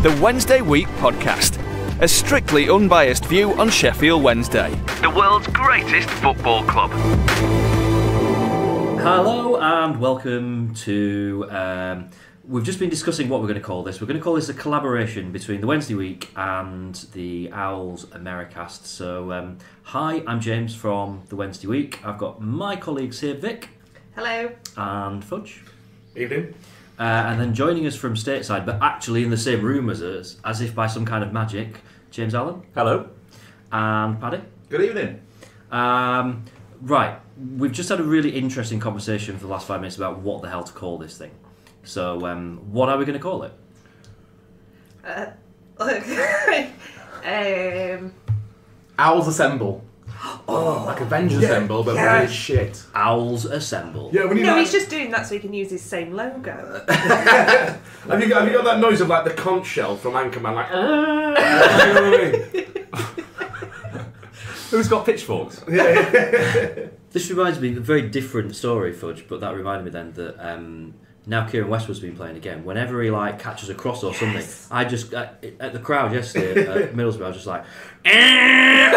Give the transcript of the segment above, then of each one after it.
the Wednesday Week podcast, a strictly unbiased view on Sheffield Wednesday, the world's greatest football club. Hello and welcome to... we've just been discussing what we're going to call this. We're going to call this a collaboration between the Wednesday Week and the Owls Americast. So, hi, I'm James from the Wednesday Week. I've got my colleagues here, Vic. Hello. And Fudge. Evening. And then joining us from stateside, but actually in the same room as us, as if by some kind of magic, James Allen. Hello. And Paddy. Good evening. Right, we've just had a really interesting conversation for the last 5 minutes about what the hell to call this thing. So, what are we going to call it? Owls Assemble. Oh, like Avengers Assemble, but really shit. Owls Assemble. Yeah, when you No, he's just doing that so he can use his same logo. have you got that noise of like the conch shell from Anchorman? Like, you know what I mean? Who's got pitchforks? Yeah. This reminds me of a very different story, Fudge, but that reminded me then that now Kieran Westwood's been playing again. Whenever he like catches a cross or something, I just at the crowd yesterday at Middlesbrough, I was just like, I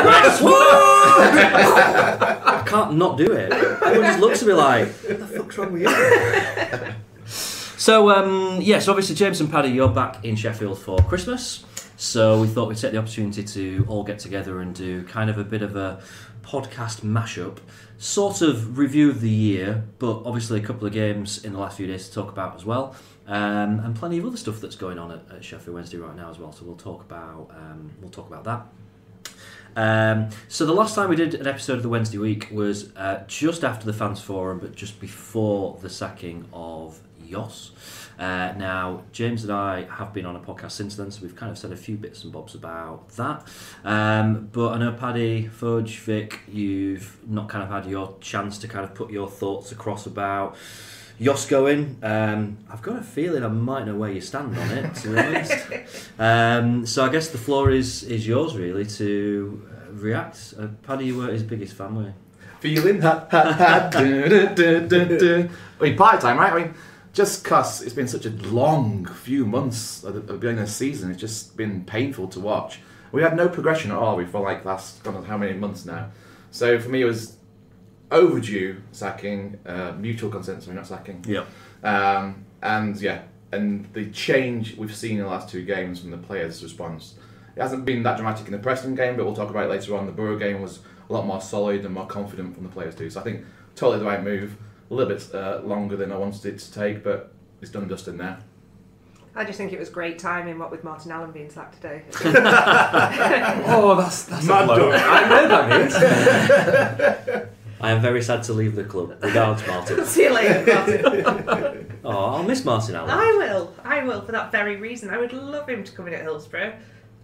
can't not do it. Everyone just looks at me like, what the fuck's wrong with you? So yes, obviously James and Paddy, you're back in Sheffield for Christmas. So we thought we'd take the opportunity to all get together and do kind of a bit of a podcast mashup, sort of review of the year, but obviously a couple of games in the last few days to talk about as well, and plenty of other stuff that's going on at Sheffield Wednesday right now as well. So we'll talk about that. So the last time we did an episode of the Wednesday Week was just after the Fans Forum, but just before the sacking of Jos. Now, James and I have been on a podcast since then, so we've kind of said a few bits and bobs about that. But I know Paddy, Fudge, Vic, you've not kind of had your chance to kind of put your thoughts across about Jos going. I've got a feeling I might know where you stand on it, to be honest. So I guess the floor is yours, really, to react. Paddy, you were his biggest fan, were you? Feeling ha ha ha. I mean, party time, right? I mean, just because it's been such a long few months at the beginning of the season, it's just been painful to watch. We had no progression at all for like last, God knows how many months now. So for me, it was overdue sacking, mutual consent, so not sacking. Yeah. And the change we've seen in the last two games from the players' response. It hasn't been that dramatic in the Preston game, but we'll talk about it later on. The Borough game was a lot more solid and more confident from the players too. So I think totally the right move. A little bit longer than I wanted it to take, but it's done and dusted now. I just think it was great timing, what with Martin Allen being sacked today. Oh, that's Mad a blow. dog. I know that means. I am very sad to leave the club. Regards, Martin. See you later, Martin. Oh, I'll miss Martin Allen. I will, for that very reason. I would love him to come in at Hillsborough.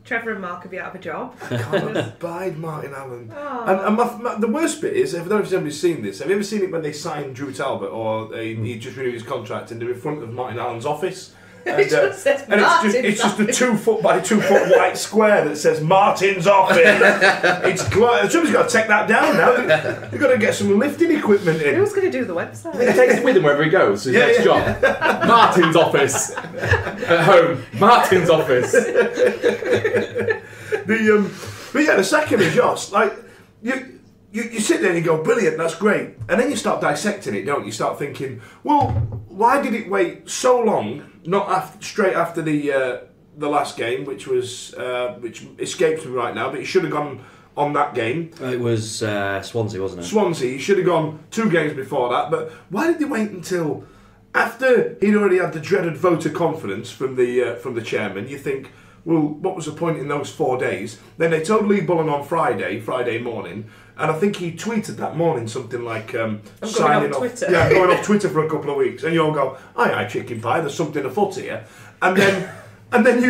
Trevor and Mark would be out of a job. I can't abide Martin Allen. Oh. And the worst bit is, I don't know if anybody's seen this, have you ever seen it when they signed Drew Talbot or he just renewed his contract and they're in front of Martin Allen's office? And, It just says and it's just a 2 foot by 2 foot white square that says Martin's office. Somebody's got to take that down now. They've got to get some lifting equipment in. Who's going to do the website? He takes it with him wherever he goes. His next job. Martin's office. At home. Martin's office. The second is Jos. Like you sit there and you go, brilliant, that's great, and then you start dissecting it, don't you? You start thinking, well, why did it wait so long? Not straight after the last game, which escapes me right now, but he should have gone on that game. It was Swansea, wasn't it? Swansea. He should have gone 2 games before that. But why did they wait until after he'd already had the dreaded vote of confidence from the chairman? You think, well, what was the point in those 4 days? Then they told Lee Bullen on Friday morning, and I think he tweeted that morning something like, signing off Twitter. Yeah, going off Twitter for a couple of weeks. And you all go, aye, chicken pie, there's something afoot here. And then and then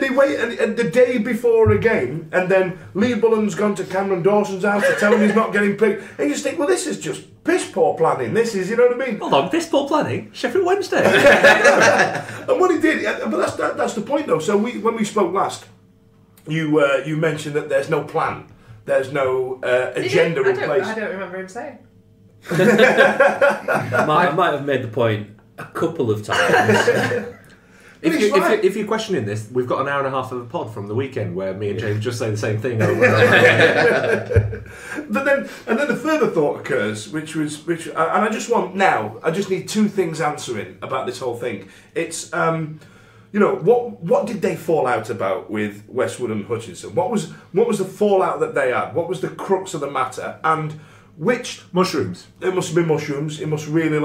they wait and the day before a game, and then Lee Bullen's gone to Cameron Dawson's house to tell him he's not getting picked. And you just think, well, this is just piss poor planning. This is, you know what I mean? Hold on, piss poor planning? Sheffield Wednesday. And what he did, but that's the point though. So when we spoke last, you mentioned that there's no plan, there's no agenda in place. I don't remember him saying. I might have made the point a couple of times. If you're questioning this, we've got an hour and a half of a pod from the weekend where me and James just say the same thing over and over. But then the further thought occurs, which I just need two things answering about this whole thing. It's what did they fall out about with Westwood and Hutchinson? What was the fallout that they had? What was the crux of the matter? And which mushrooms? It must have been mushrooms. It must really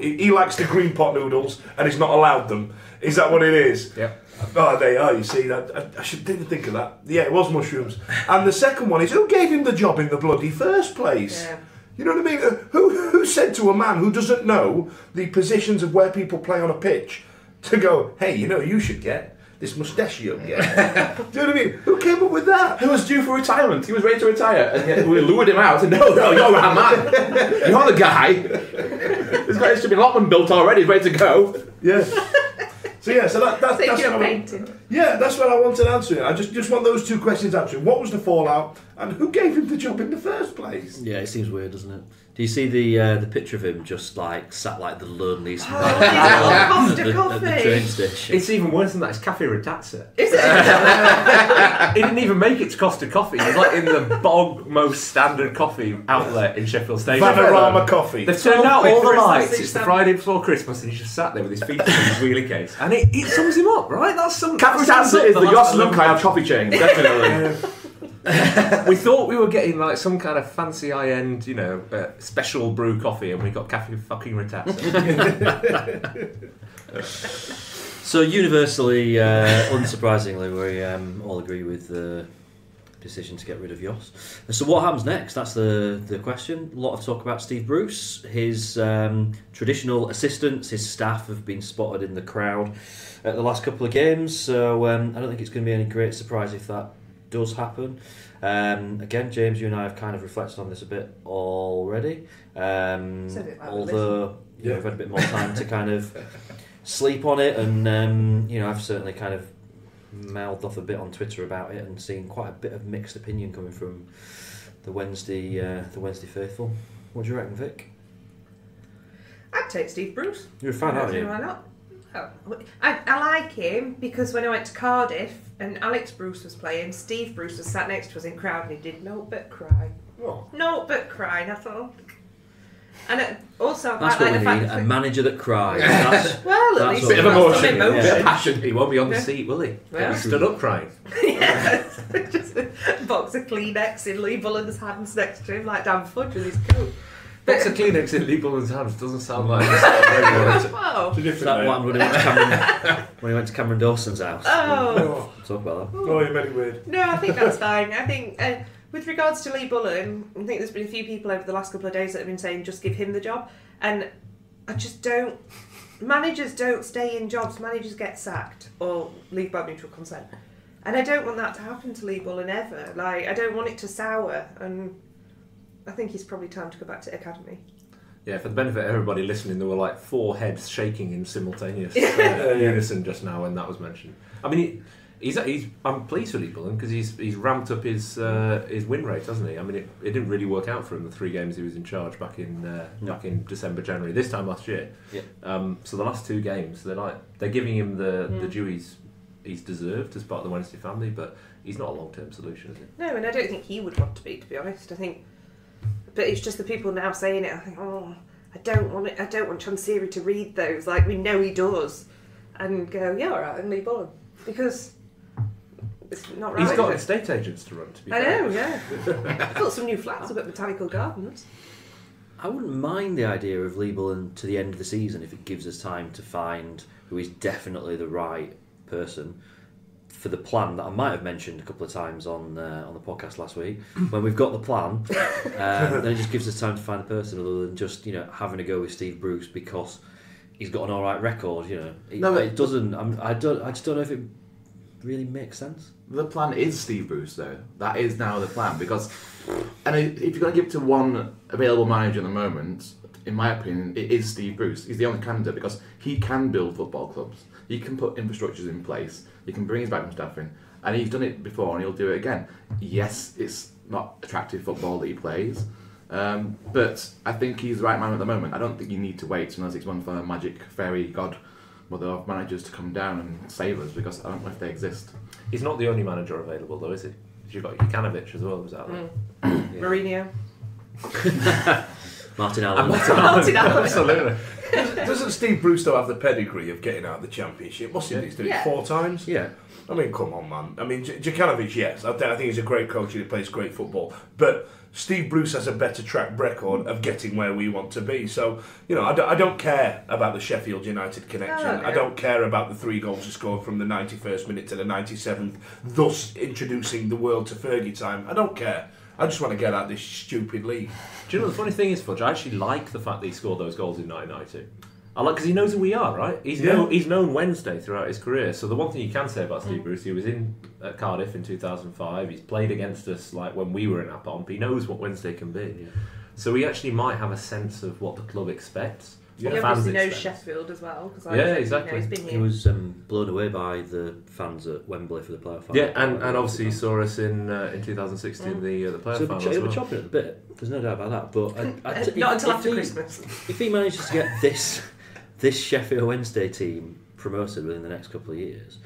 he likes the green pot noodles and he's not allowed them. Is that what it is? Yeah. Oh, they are. You see that? I didn't think of that. Yeah, it was mushrooms. And the second one is, who gave him the job in the bloody first place? Yeah. You know what I mean? Who said to a man who doesn't know the positions of where people play on a pitch to go, hey, you should get this mustachio? Do you know what I mean? Who came up with that? Who was due for retirement? He was ready to retire, and yet we lured him out. And no, you're our man. You're the guy. This guy should be Lotman built already. He's ready to go. Yeah. So that's what painting. that's what I wanted answering. I just want those two questions answered. What was the fallout, and who gave him the job in the first place? Yeah, it seems weird, doesn't it? Do you see the picture of him just like sat like the loneliest man Costa at the coffee. train station? It's even worse than that. It's Cafe Ratazza. Is it? It didn't even make it to Costa Coffee. It was like in the bog most standard coffee outlet in Sheffield Station. Vanarama Coffee. They've turned out all the Christmas lights. each It's the time. Friday before Christmas, and he's just sat there with his feet in his wheelie case, and it sums him up, right? That's some. Cafe that sums Ratazza up is the last Yoss Lunkai of coffee chain, definitely. We thought we were getting like some kind of fancy high-end, special brew coffee, and we got Cafe fucking Ratazza. So universally, unsurprisingly, we all agree with the decision to get rid of Yoss. So what happens next? That's the question. A lot of talk about Steve Bruce. His traditional assistants, his staff have been spotted in the crowd at the last couple of games. So I don't think it's going to be any great surprise if that does happen. Again, James, you and I have kind of reflected on this a bit already. Although I've had a bit more time to kind of sleep on it, and I've certainly kind of mouthed off a bit on Twitter about it and seen quite a bit of mixed opinion coming from the Wednesday faithful. What do you reckon, Vic? I'd take Steve Bruce. You're a fan, aren't you? Why not? Oh, I like him because when I went to Cardiff and Alex Bruce was playing, Steve Bruce was sat next to us in crowd and he did no but cry. Oh. No but cry. And I thought, and also That's what we need, a manager that cries. At least bit of emotion. emotion. Bit of passion. He won't be on the seat, will he? Well. He stood up crying. Yeah, just a box of Kleenex in Lee Bullen's hands next to him, like Dan Fudge with his coat. Box of Kleenex in Lee Bullen's hands doesn't sound like this. Wow. That one when he went to Cameron Dawson's house. Oh. Talk about that. Oh, you made it weird. No, I think that's fine. I think with regards to Lee Bullen, I think there's been a few people over the last couple of days that have been saying just give him the job, and I just don't. Managers don't stay in jobs. Managers get sacked or leave by mutual consent, and I don't want that to happen to Lee Bullen ever. Like, I don't want it to sour, and I think it's probably time to go back to academy. Yeah, for the benefit of everybody listening, there were like 4 heads shaking in simultaneous unison just now when that was mentioned. I mean, I'm pleased with Lee Bullen because he's ramped up his win rate, hasn't he? I mean, it didn't really work out for him the 3 games he was in charge back in December, January, this time last year. Yeah. So the last 2 games, they're giving him the due he's deserved as part of the Wednesday family, but he's not a long-term solution, is he? No, and I don't think he would want to be honest. I think. But it's just the people now saying it. I think, I don't want it. I don't want Chansiri to read those. Like, we know he does, and go, yeah, all right, and Lee Bullen, because it's not right. He's got estate agents to run. To be I fair. know, yeah. Built some new flats up at Botanical Gardens. I wouldn't mind the idea of Lee Bullen to the end of the season if it gives us time to find who is definitely the right person for the plan that I might have mentioned a couple of times on the podcast last week. When we've got the plan, then it just gives us time to find a person other than just having a go with Steve Bruce because he's got an all right record. It doesn't. I just don't know if it really makes sense. The plan is Steve Bruce, though. That is now the plan because, and if you're going to give it to one available manager at the moment, in my opinion, it is Steve Bruce. He's the only candidate because he can build football clubs. He can put infrastructures in place. He can bring his backroom staff in. And he's done it before and he'll do it again. Yes, it's not attractive football that he plays. But I think he's the right man at the moment. I don't think you need to wait another 6 months for a magic fairy god but they'll have managers to come down and save us because I don't know if they exist. He's not the only manager available, though, is he? You've got Jukanovic as well, was out there. Mourinho. Martin Allen. Martin Allen. Absolutely. Doesn't Steve Bruce though have the pedigree of getting out of the Championship? What's he done? He's done it 4 times? Yeah. I mean, come on, man. I mean, Jukanovic, yes. I think he's a great coach and he plays great football. But Steve Bruce has a better track record of getting where we want to be. So, you know, I don't care about the Sheffield United connection. Oh, okay. I don't care about the 3 goals he scored from the 91st minute to the 97th, thus introducing the world to Fergie time. I don't care. I just want to get out of this stupid league. Do you know the funny thing is, Fudge? I actually like the fact that he scored those goals in 1992. I like because he knows who we are, right? He's known Wednesday throughout his career. So the one thing you can say about Steve Bruce, he was in at Cardiff in 2005. He's played against us like when we were in our pomp. He knows what Wednesday can be. Yeah. So he actually might have a sense of what the club expects. He obviously knows Sheffield as well. Exactly. He's been here. He was blown away by the fans at Wembley for the playoff final. Yeah, and obviously he saw us in 2016 the playoff final. So we're chopping at the bit. There's no doubt about that. But not until after Christmas. If he manages to get this Sheffield Wednesday team promoted within the next couple of years,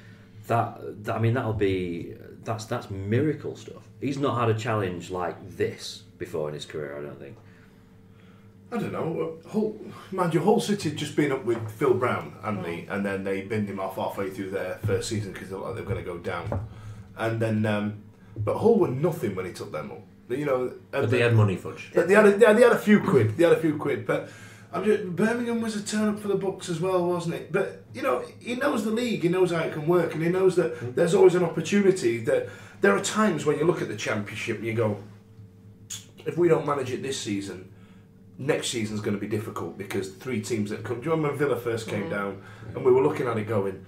that'll be that's miracle stuff. He's not had a challenge like this before in his career, I don't think. I don't know. Hull City had just been up with Phil Brown, hadn't they? And then they binned him off halfway through their first season because they looked like they were going to go down. And then, but Hull were nothing when he took them up. You know, but they had money, Fudge. They had a few quid. But Birmingham was a turn up for the books as well, wasn't it? But you know, he knows the league. He knows how it can work, and he knows that there's always an opportunity. That there are times when you look at the Championship and you go, if we don't manage it this season, next season's going to be difficult because 3 teams that come. Do you remember when Villa first came down and we were looking at it going,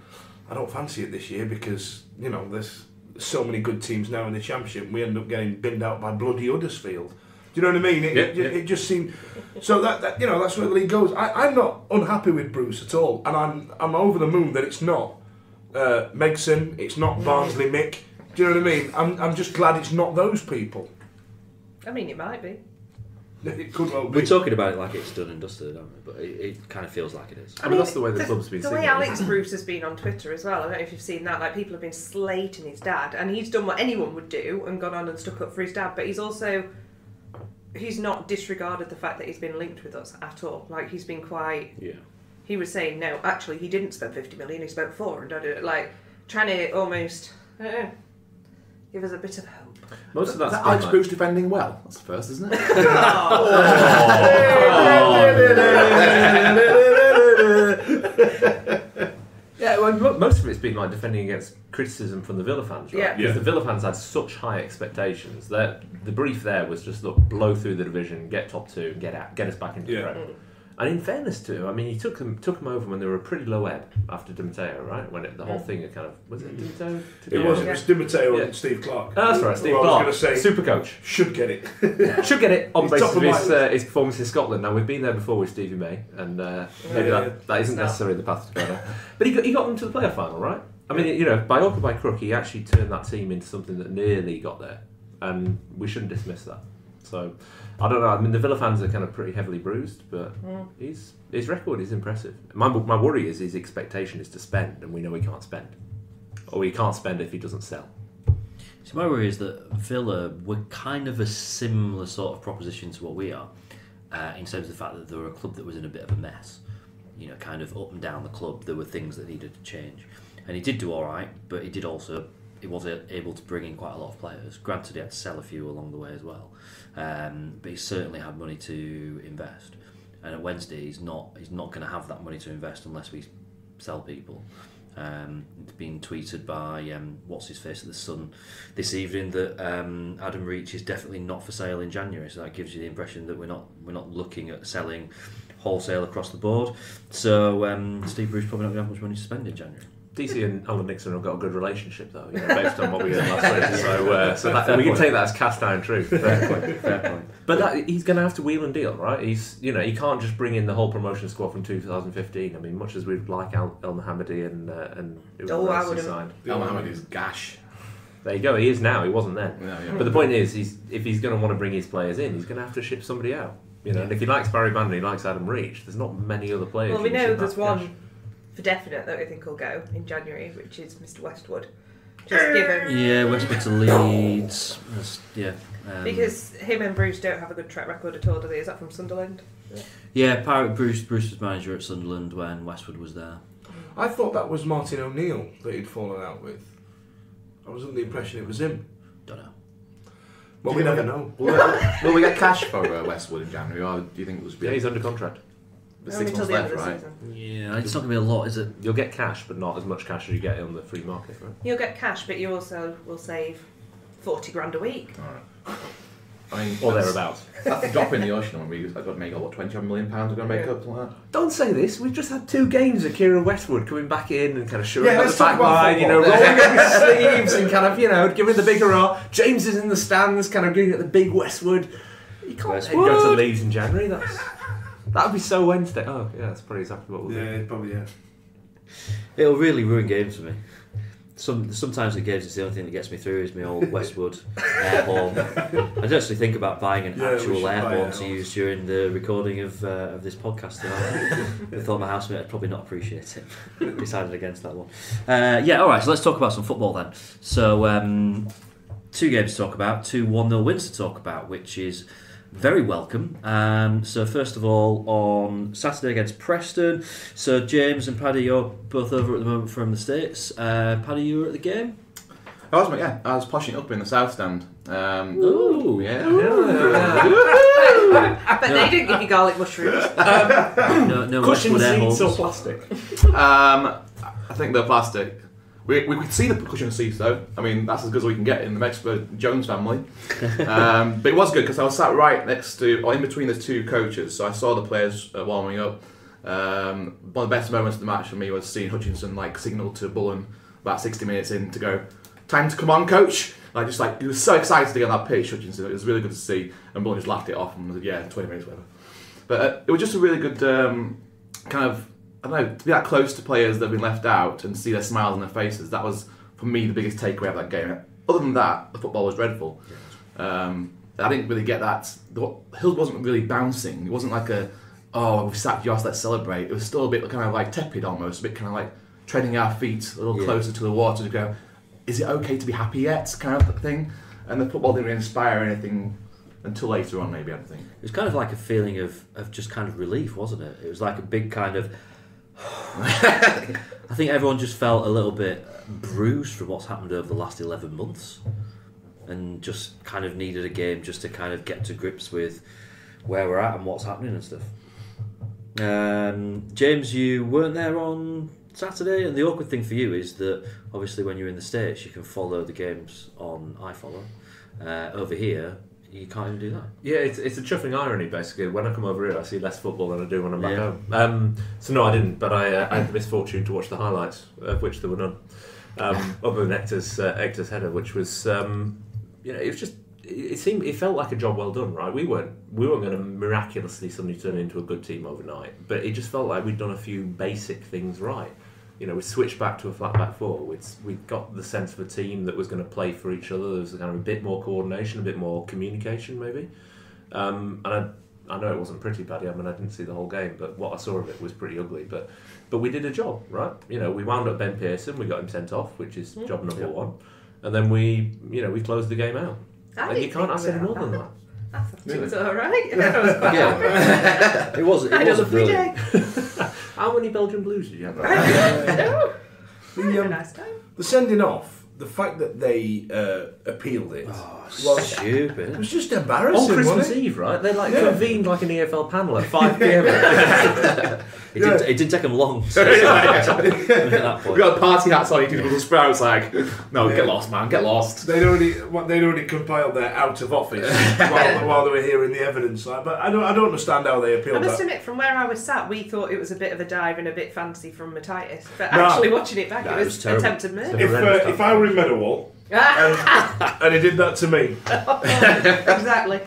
I don't fancy it this year because you know there's so many good teams now in the Championship. And we end up getting binned out by bloody Huddersfield. Do you know what I mean? It just seemed so that you know that's where the league goes. I'm not unhappy with Bruce at all, and I'm over the moon that it's not Megson, it's not Barnsley Mick. Do you know what I mean? I'm just glad it's not those people. I mean, it might be. It could well be. We're talking about it like it's done and dusted, don't we? But it kind of feels like it is. I mean, that's the way the club's been. The way Alex Bruce has been on Twitter as well. I don't know if you've seen that. Like people have been slating his dad, and he's done what anyone would do and gone on and stuck up for his dad. But he's not disregarded the fact that he's been linked with us at all. Like he's been quite. Yeah. He was saying no. Actually, he didn't spend 50 million. He spent 4, and like trying to almost give us a bit of hope. Most of that's Alex Bruce defending well. That's the first, isn't it? Yeah, well, most of it's been like defending against criticism from the Villa fans, right? Yeah. Because the Villa fans had such high expectations that the brief there was just look, blow through the division, get top 2, and get us back into the Prem. And in fairness to him, I mean, he took them over when they were a pretty low ebb after Di Matteo, right? When the whole thing had kind of was it Di Matteo? It was Di Matteo and Steve Clark. Oh, that's right, Steve Clark. I was going to say, super coach. Should get it. Should get it on He's basis top of of his performance in Scotland. Now we've been there before with Stevie May, and maybe that isn't necessarily the path to go down. But he got them to the playoff final, right? I mean, you know, by hook or by crook, he actually turned that team into something that nearly got there, and we shouldn't dismiss that. So, I don't know. I mean, the Villa fans are kind of pretty heavily bruised, but his record is impressive. My worry is his expectation is to spend, and we know he can't spend, or he can't spend if he doesn't sell. So my worry is that Villa were kind of a similar sort of proposition to what we are, in terms of the fact that they were a club that was in a bit of a mess. You know, kind of up and down the club, there were things that needed to change, and he did do all right, but he was able to bring in quite a lot of players. Granted, he had to sell a few along the way as well, but he certainly had money to invest. And at Wednesday, he's not going to have that money to invest unless we sell people. It's been tweeted by what's his face at the Sun this evening that Adam Reach is definitely not for sale in January. So that gives you the impression that we're not looking at selling wholesale across the board. So Steve Bruce probably not going to have much money to spend in January. DC and Alan Nixon have got a good relationship, though, you know, based on what we heard last week. So that, we can take that as cast iron truth. Fair point. But he's going to have to wheel and deal, right? He can't just bring in the whole promotion squad from 2015. I mean, much as we'd like El Mohammadi and I would have signed. El Mohammadi's gash. There you go. He is now. He wasn't then. Yeah. But the point is, if he's going to want to bring his players in, he's going to have to ship somebody out. You know, and if he likes Barry Bandon, he likes Adam Reach. There's not many other players. Well, we know there's one for definite that I think will go in January, which is Mr. Westwood. Just given. Yeah, Westwood to Leeds. Yeah. Because him and Bruce don't have a good track record at all, do they? Is that from Sunderland? Yeah, Bruce was manager at Sunderland when Westwood was there. I thought that was Martin O'Neill that he'd fallen out with. I was under the impression it was him. Don't know. Well, we never know. Will we get cash for Westwood in January, or do you think it was? Yeah, he's under contract. There's Only 6 till months the end left, of the right? season. Yeah, it's not going to be a lot, is it? You'll get cash, but not as much cash as you get on the free market, right? You'll get cash, but you also will save 40 grand a week. All right. I mean, Or thereabouts. That's a drop in the ocean when I've got to make what, £20 million we're going to make up, something like that. Don't say this. We've just had 2 games of Kieran Westwood coming back in and kind of showing Yeah, up let's the talk back about line, you know, football. rolling up his sleeves and kind of, you know, giving the big hurrah. James is in the stands, kind of giving it the big Westwood. You can't then go to Leeds in January. That would be so Wednesday. Oh, yeah, that's probably exactly what we'll do. Yeah, probably, yeah. It'll really ruin games for me. Sometimes at games, it's the only thing that gets me through is my old Westwood airborne. I did actually think about buying an Yeah, we actual should buy airborne it. to use during the recording of this podcast tonight. I thought my housemate would probably not appreciate it. Decided against that one. Yeah, all right. So let's talk about some football then. So 2 games to talk about, 2 1-0 wins to talk about, which is very welcome. So first of all, on Saturday against Preston. So James and Paddy, you're both over at the moment from the States. Paddy, you were at the game? I was poshing up in the South Stand. Ooh. Yeah. But they didn't give you garlic mushrooms. No Cushion Westwood air seats or holes. plastic? I think they're plastic. We could see the cushion seats though. I mean, that's as good as we can get in the Mexico Jones family. But it was good because I was sat right next to, or in between the 2 coaches, so I saw the players warming up. One of the best moments of the match for me was seeing Hutchinson signal to Bullen about 60 minutes in to go, "Time to come on, coach!" He was so excited to get on that pitch, Hutchinson. It was really good to see, and Bullen just laughed it off and was like, "Yeah, 20 minutes, whatever." But it was just a really good kind of, I don't know, to be that close to players that have been left out and see their smiles on their faces. That was, for me, the biggest takeaway of that game. Other than that, the football was dreadful. I didn't really get that. Hill wasn't really bouncing. It wasn't like we've sacked Joss, let's celebrate. It was still a bit kind of tepid almost, a bit kind of treading our feet a little closer to the water to go, is it okay to be happy yet, kind of thing. And the football didn't really inspire anything until later on, maybe, I don't think. It was kind of like a feeling of just kind of relief, wasn't it? It was like a big kind of... I think everyone just felt a little bit bruised from what's happened over the last 11 months and just kind of needed a game just to kind of get to grips with where we're at and what's happening and stuff. James, you weren't there on Saturday, and the awkward thing for you is that obviously when you're in the States you can follow the games on iFollow. Over here you can't even do that. Yeah, it's a chuffing irony basically. When I come over here I see less football than I do when I'm back home. So no, I didn't, but I had the misfortune to watch the highlights, of which there were none, other than Hector's header, which was it was just, it felt like a job well done, right? We weren't going to miraculously suddenly turn into a good team overnight, but it just felt like we'd done a few basic things right. We switched back to a flat back 4. We got the sense of a team that was going to play for each other. There was kind of a bit more coordination, a bit more communication, maybe. And I know it wasn't pretty, Paddy. I mean, I didn't see the whole game, but what I saw of it was pretty ugly. But we did a job, right? We wound up Ben Pearson. We got him sent off, which is job number 1. And then we closed the game out. And you can't ask any more than that. I thought it was alright. I was quite Yeah, it wasn't. I had a It wasn't lovely brilliant. day. How many Belgian Blues did you have? I had a nice time. The sending off, the fact that they appealed it, was Stupid. it was just On embarrassing, Christmas wasn't it? Eve, right? They convened like an EFL panel at 5 p.m. It did take them long to at that We point. got party hats on, you did little sprouts no, get lost, man, get lost. They'd already compiled their out of office while they were hearing the evidence. But I don't understand how they I appealed must that. admit, from where I was sat, we thought it was a bit of a dive and a bit fancy from Matthias. But No. actually watching it back, No, it it was was terrible. attempted murder. If I were in Meadowall and he did that to me, Exactly.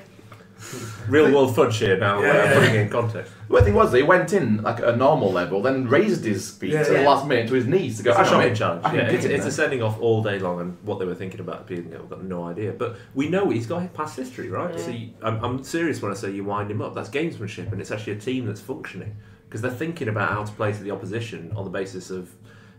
Real world fudge here now, Yeah. putting it in context. The thing was, he went in at a normal level, then raised his feet Yeah, to the yeah. last minute to his knees to go, It's a "Hang on, shocking mate, challenge. I can Yeah, kick him it's a then." sending off all day long, and what they were thinking about appealing it, I've got no idea. But we know he's got past history, right? So I'm serious when I say you wind him up. That's gamesmanship, and it's actually a team that's functioning. because they're thinking about how to play to the opposition on the basis of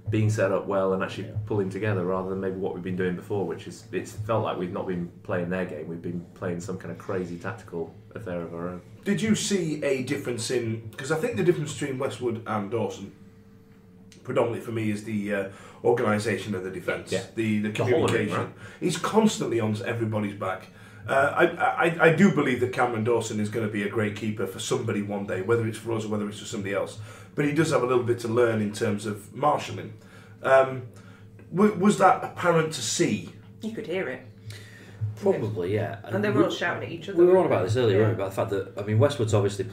being set up well and actually pulling together, rather than maybe what we've been doing before, which is it's felt like we've not been playing their game, we've been playing some kind of crazy tactical affair of our own. Did you see a difference in, because I think the difference between Westwood and Dawson predominantly for me is the organisation of the defence, the communication. Right? He's constantly on everybody's back. I do believe that Cameron Dawson is going to be a great keeper for somebody one day, whether it's for us or whether it's for somebody else. But he does have a little bit to learn in terms of marshalling. Was that apparent to see? You could hear it. Probably, yeah. And they were all shouting at each other. We were on about this earlier, weren't we? About the fact that, I mean, Westwood's obviously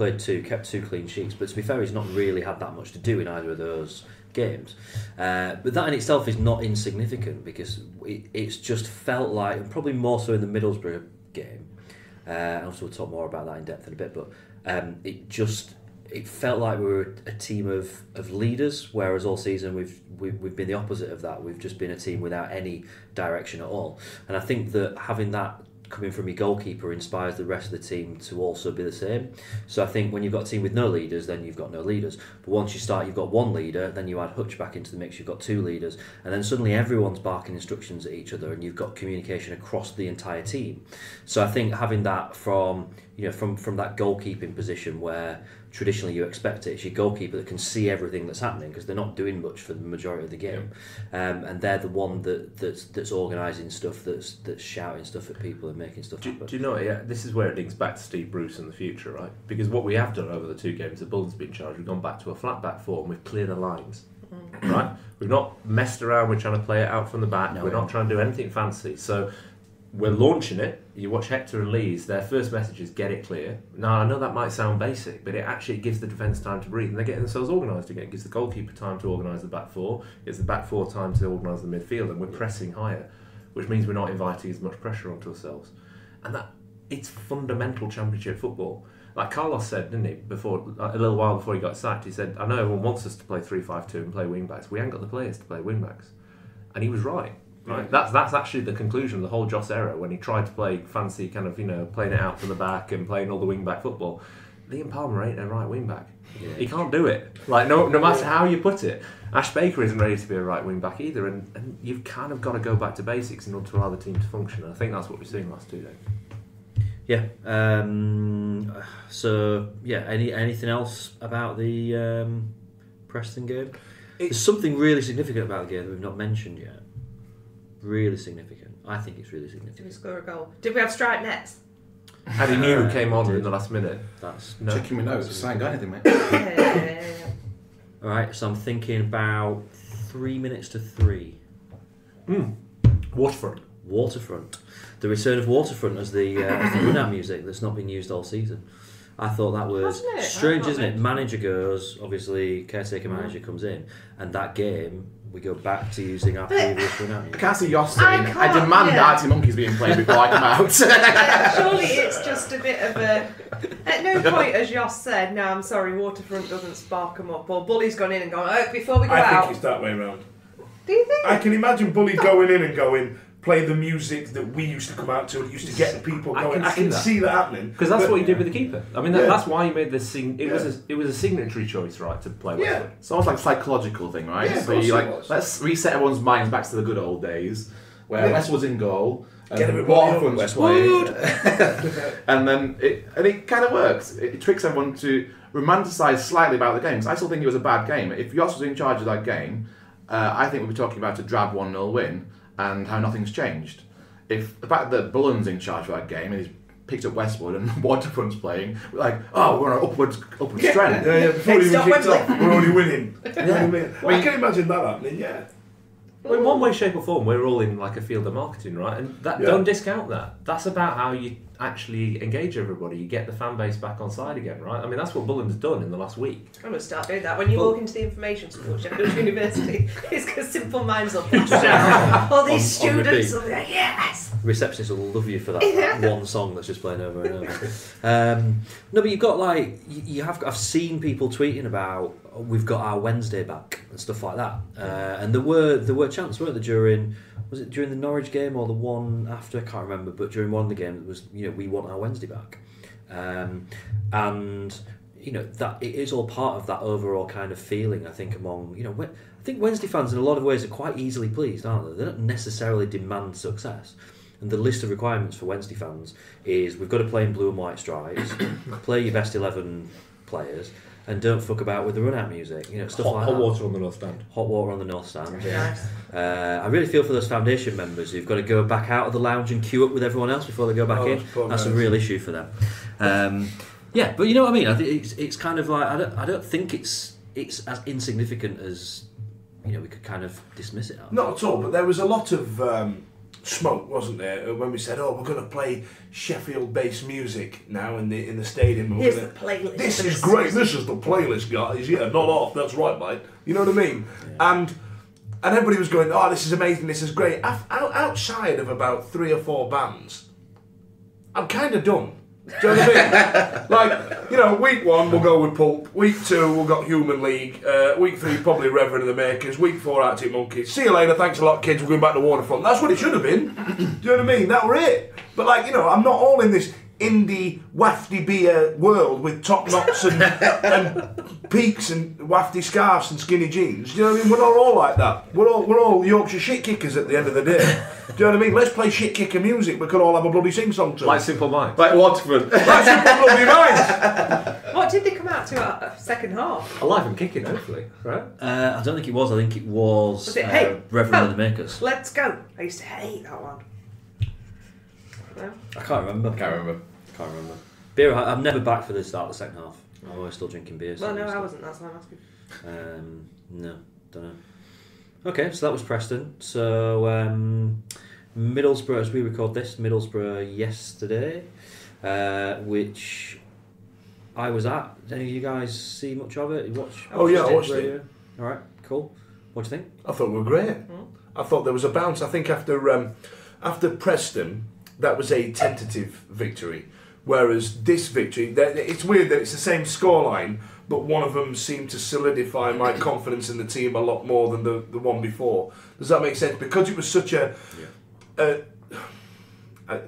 kept 2 clean sheets, but to be fair, he's not really had that much to do in either of those games. But that in itself is not insignificant, because it's just felt like, and probably more so in the Middlesbrough game, also we'll talk more about that in depth in a bit, but it felt like we were a team of leaders, whereas all season we've been the opposite of that. We've just been a team without any direction at all. And I think that having that coming from your goalkeeper inspires the rest of the team to also be the same. So I think when you've got a team with no leaders, then you've got no leaders. But once you start, you've got one leader, then you add Hutch back into the mix, you've got 2 leaders, and then suddenly everyone's barking instructions at each other, and you've got communication across the entire team. So I think having that from that goalkeeping position where traditionally you expect it's your goalkeeper that can see everything that's happening, because they're not doing much for the majority of the game, and they're the one that's organising stuff, that's shouting stuff at people and making stuff happen. Do you know? Yeah, this is where it links back to Steve Bruce in the future, right? Because what we have done over the 2 games that Bullen's been charged, we've gone back to a flat back 4 and we've cleared the lines, right? We've not messed around. We're trying to play it out from the back. We're not trying to do anything fancy. So we're launching it. You watch Hector and Lee's, their first message is get it clear. Now, I know that might sound basic, but it actually gives the defence time to breathe, and they're getting themselves organised again. It gives the goalkeeper time to organise the back 4, it gives the back 4 time to organise the midfield, and we're pressing higher, which means we're not inviting as much pressure onto ourselves. And that it's fundamental Championship football. Like Carlos said, didn't he, before, a little while before he got sacked, he said, I know everyone wants us to play 3-5-2 and play wing-backs. We haven't got the players to play wing-backs. And he was right. Right, that's actually the conclusion of the whole Joss era, when he tried to play fancy kind of, playing it out from the back and playing all the wing back football. Liam Palmer ain't a right wing back. Yeah. He can't do it. Like no matter how you put it. Ash Baker isn't ready to be a right wing back either, and you've kind of got to go back to basics in order to allow the team to function. And I think that's what we've seen the last 2 days. Yeah. So yeah, anything else about the Preston game? There's something really significant about the game that we've not mentioned yet. Really significant. I think it's really significant. Did we score a goal? Did we have striped nets? Paddy New came on in the last minute. That's checking my notes. I ain't got anything, mate. Yeah. All right, so I'm thinking about 3 minutes to 3. Waterfront. The return of Waterfront as the run-out music that's not been used all season. I thought that was strange, isn't it? Manager goes, obviously, caretaker manager comes in, and that game, we go back to using our previous run-out music. I can't see Yoss saying, I demand Artie Monkeys being played before I come out. Surely it's just a bit of a... At no point has Yoss said, no, I'm sorry, Waterfront doesn't spark them up, or Bully's gone in and gone, before we go out... I think it's that way round. Do you think? I can imagine Bully going in and going, play the music that we used to come out to and used to get the people going. I can see that happening. Because that's what he did with the keeper. I mean, that's why he made this thing. It was a signatory choice, right, to play Westwood. It's almost like a psychological thing, right? Yeah, so you let's reset everyone's minds back to the good old days where Westwood's in goal, and Waterfront's playing, and then it kind of works. It tricks everyone to romanticise slightly about the games. I still think it was a bad game. If Yoss was in charge of that game, I think we'd be talking about a drab 1-0 win and how nothing's changed. If the fact that Bullen's in charge of that game and he's picked up Westwood and Waterfront's playing, we're like, we're on an upwards trend. Before we even kicked off, we're already winning. Well, I can imagine that happening, Well, in one way, shape or form, we're all in like a field of marketing, right? And don't discount that. That's about how you actually engage everybody. You get the fan base back on side again, right? I mean, that's what Bullen's done in the last week. I'm going to start doing that. When you walk into the information school at Sheffield University, it's because Simple Minds will pitch down. All these students will be like, yes! Receptionists will love you for that one song that's just playing over and over. No, but you've got I've seen people tweeting about we've got our Wednesday back and stuff like that. And there were chances, weren't there, was it during the Norwich game or the one after? I can't remember, but during one of the games it was, we want our Wednesday back. And that it is all part of that overall kind of feeling. I think among I think Wednesday fans in a lot of ways are quite easily pleased, aren't they? They don't necessarily demand success. And the list of requirements for Wednesday fans is we've got to play in blue and white stripes, play your best 11 players, and don't fuck about with the run-out music. Stuff like that. Hot water on the North Stand. Hot water on the North Stand. Yeah. I really feel for those foundation members who've got to go back out of the lounge and queue up with everyone else before they go back in. That's a real issue for them. Yeah, but you know what I mean. I think it's kind of like I don't think it's as insignificant as we could kind of dismiss it. Not at all. But there was a lot of smoke, wasn't there, when we said, "Oh, we're going to play Sheffield-based music now in the stadium." Here's the playlist. This is great. This is the playlist, guys. Yeah, not off. That's right, mate. You know what I mean? Yeah. And everybody was going, "Oh, this is amazing. This is great." Outside of about 3 or 4 bands, I'm kind of done. Do you know what I mean? Week 1 we'll go with Pulp. Week 2 we'll got Human League. Week 3 probably Reverend and the Makers. Week 4 Arctic Monkeys. See you later. Thanks a lot, kids. We're going back to Waterfront. That's what it should have been. Do you know what I mean? That were it. But I'm not all in this indie wafty beer world with top knots and peaks and wafty scarves and skinny jeans. Do you know what I mean? We're not all like that. We're all Yorkshire shit kickers at the end of the day. Do you know what I mean? Let's play shit kicker music. We could all have a bloody sing song to. Like Simple Minds. Like Waterford. Like Simple Bloody Minds. What did they come out to at second half? Alive and Kicking, hopefully, right? I don't think it was. I think it was Hey, Reverend and the Makers. Let's go. I used to hate that one. No? I can't remember. Can't remember. Beer, I'm never back for the start of the second half. I'm always still drinking beer. Well, no, I wasn't. That's why I'm asking. No, don't know. Okay, so that was Preston. So Middlesbrough, as we record this, Middlesbrough yesterday, which I was at. Did any of you guys see much of it? I watched it. All right, cool. What do you think? I thought we were great. I thought there was a bounce. I think after Preston, that was a tentative victory. Whereas this victory, it's weird that it's the same scoreline, but one of them seemed to solidify my confidence in the team a lot more than the one before. Does that make sense? Because it was such a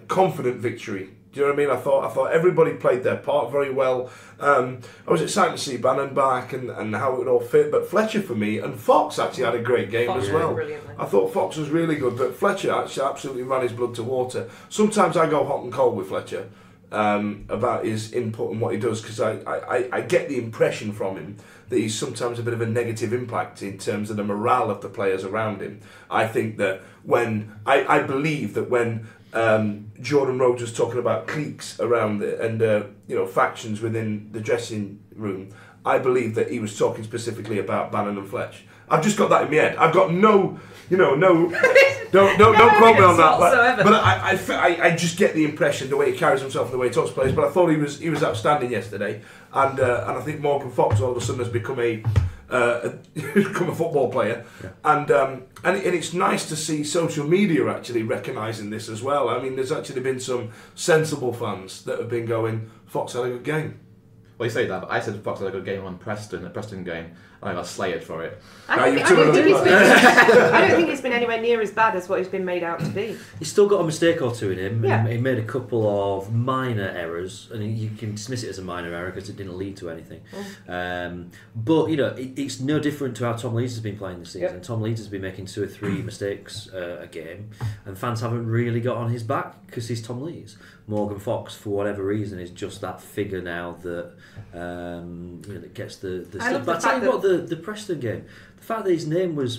confident victory. Do you know what I mean? I thought everybody played their part very well. I was excited to see Bannon back and how it would all fit. But Fletcher for me, and Fox actually had a great game as well. I thought Fox was really good, but Fletcher actually absolutely ran his blood to water. Sometimes I go hot and cold with Fletcher about his input and what he does, because I get the impression from him that he's sometimes a bit of a negative impact in terms of the morale of the players around him. I think that I believe that when Jordan Rhodes was talking about cliques around it and factions within the dressing room, I believe that he was talking specifically about Bannon and Fletch. I've just got that in my head. I've got no don't quote me on that. But I just get the impression the way he carries himself and the way he talks to players. But I thought he was outstanding yesterday, and I think Morgan Fox all of a sudden has become a football player, and it's nice to see social media actually recognising this as well. I mean, there's actually been some sensible fans that have been going, Fox had a good game. Well, you say that, but I said Fox had a good game on Preston, a Preston game, and I got slated for it. I don't think he's been anywhere near as bad as what he's been made out to be. He's still got a mistake or two in him. Yeah. He made a couple of minor errors, and you can dismiss it as a minor error because it didn't lead to anything. But it's no different to how Tom Leeds has been playing this season. Yep. Tom Leeds has been making 2 or 3 mistakes a game, and fans haven't really got on his back because he's Tom Leeds. Morgan Fox, for whatever reason, is just that figure now that that gets the stuff. But I tell you what, the Preston game, the fact that his name was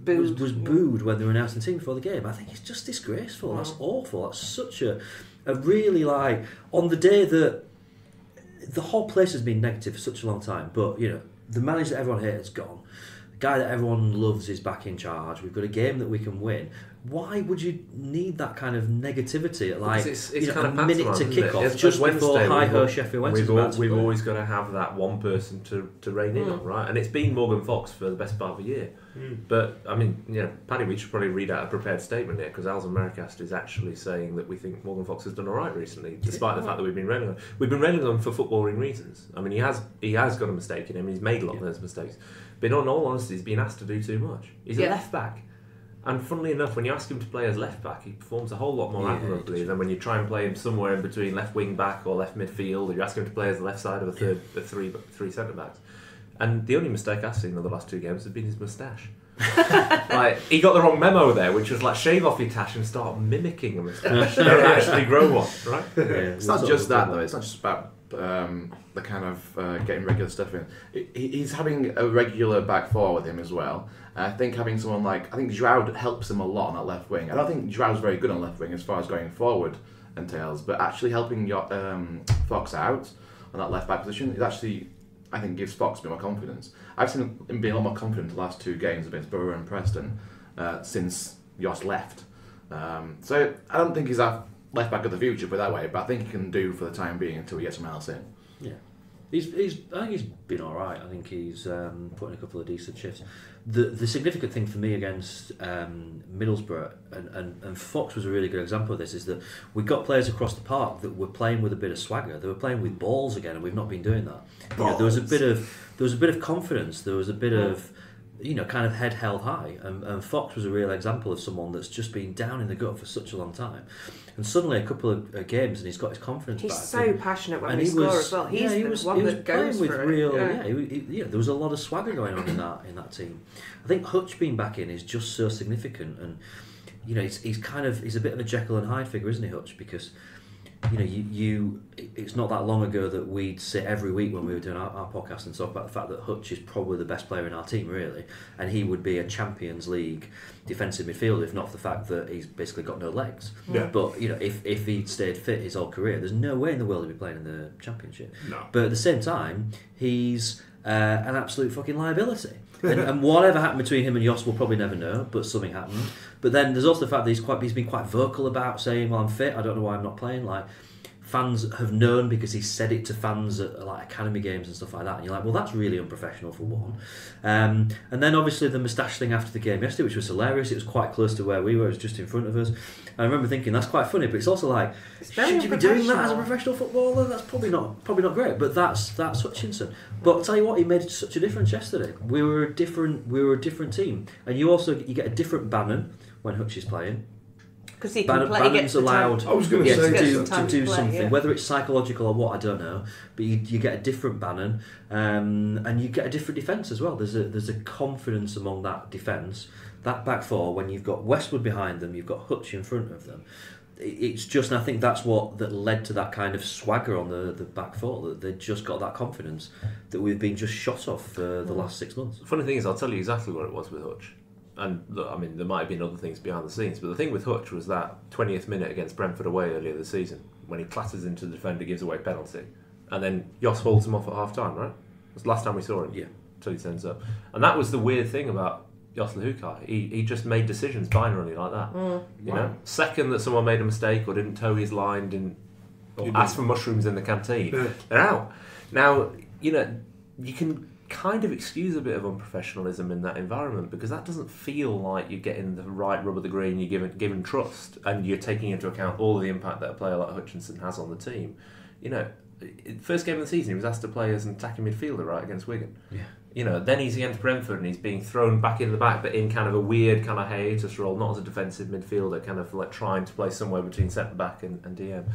booed when they were announcing the team before the game, I think it's just disgraceful. Wow. That's awful. That's such a really, on the day that the whole place has been negative for such a long time, but the manager that everyone hates is gone. The guy that everyone loves is back in charge. We've got a game that we can win. Why would you need that kind of negativity at it's kind of a minute to kick off it's just before hi-ho Sheffield Wednesday? We've always got to have that one person to rein in on, right? And it's been Morgan Fox for the best part of a year. But I mean, Paddy, we should probably read out a prepared statement here, because Owls Americast is actually saying that we think Morgan Fox has done all right recently, despite the fact that we've been railing on him. We've been railing on him for footballing reasons. I mean, he has got a mistake in him. He's made a lot of those mistakes. But in all honesty, he's been asked to do too much. He's a left back. And funnily enough, when you ask him to play as left back, he performs a whole lot more admirably than when you try and play him somewhere in between left wing back or left midfield, or you ask him to play as the left side of three centre backs. And the only mistake I've seen in the last 2 games has been his moustache. Like, he got the wrong memo there, which was like shave off your tash and start mimicking a moustache. Don't actually grow one, right? It's not just that though. It's not just about the kind of getting regular stuff in. He's having a regular back four with him as well. I think having someone like João helps him a lot on that left wing. I don't think João's very good on left wing as far as going forward entails, but actually helping Fox out on that left back position is actually, I think, gives Fox a bit more confidence. I've seen him be a lot more confident in the last 2 games against Borough and Preston since Jos left. So I don't think he's our left back of the future, put it that way, but I think he can do for the time being until we get someone else in. Yeah. I think he's been all right. I think he's put in a couple of decent shifts. The significant thing for me against Middlesbrough, and Fox was a really good example of this, is that we got players across the park that were playing with a bit of swagger. They were playing with balls again, and we've not been doing that. You know, there was a bit of confidence. There was a bit of, you know, kind of head held high, and Fox was a real example of someone that's just been down in the gut for such a long time, and suddenly a couple of games and he's got his confidence back. He's so passionate when we score as well. He's the one that goes for it. Real, there was a lot of swagger going on in that team. I think Hutch being back in is just so significant, and you know, he's a bit of a Jekyll and Hyde figure, isn't he, Hutch? Because you know, it's not that long ago that we'd sit every week when we were doing our podcast and talk about the fact that Hutch is probably the best player in our team, really, and he would be a Champions League defensive midfielder if not for the fact that he's basically got no legs. Yeah. But you know, if he'd stayed fit his whole career, there's no way in the world he'd be playing in the Championship. No. But at the same time, he's an absolute fucking liability. And whatever happened between him and Jos, we'll probably never know, but something happened. But then there's also the fact that he's been quite vocal about saying, well, I'm fit, I don't know why I'm not playing. Like, fans have known because he said it to fans at like academy games and stuff like that, and you're like, well, that's really unprofessional for one. And then obviously the moustache thing after the game yesterday, which was hilarious. It was quite close to where we were, it was just in front of us. I remember thinking that's quite funny, but it's also like, should you be doing that as a professional footballer? That's probably not great, but that's Hutchinson. But I'll tell you what, he made such a difference yesterday. We were a different team, and you get a different Bannon when Hutch is playing. Because he can play, Bannon's allowed I was going to say to do something, yeah. whether it's psychological or what, I don't know. But you get a different Bannon, and you get a different defence as well. There's a confidence among that defence, that back four. When you've got Westwood behind them, you've got Hutch in front of them. It's just, and I think that's that led to that kind of swagger on the back four. That they just got that confidence that we've been just shot off for the last 6 months. The funny thing is, I'll tell you exactly what it was with Hutch. And look, I mean, there might have been other things behind the scenes, but the thing with Hutch was that 20th minute against Brentford away earlier this season, when he clatters into the defender, gives away a penalty, and then Jos holds him off at half time, right? It was the last time we saw him. Yeah. Until he turns up. And that was the weird thing about Jos Luhukai. He just made decisions binarily like that. You know, second that someone made a mistake or didn't toe his line, or ask for mushrooms in the canteen, they're out. Now, you know, you can kind of excuse a bit of unprofessionalism in that environment, because that doesn't feel like you're getting the right rub of the green, you're given trust, and you're taking into account all of the impact that a player like Hutchinson has on the team. You know, first game of the season he was asked to play as an attacking midfielder, right, against Wigan. Yeah. You know, then he's against Brentford and he's being thrown back in the back, but in kind of a weird kind of hiatus role, not as a defensive midfielder, kind of like trying to play somewhere between centre back and DM.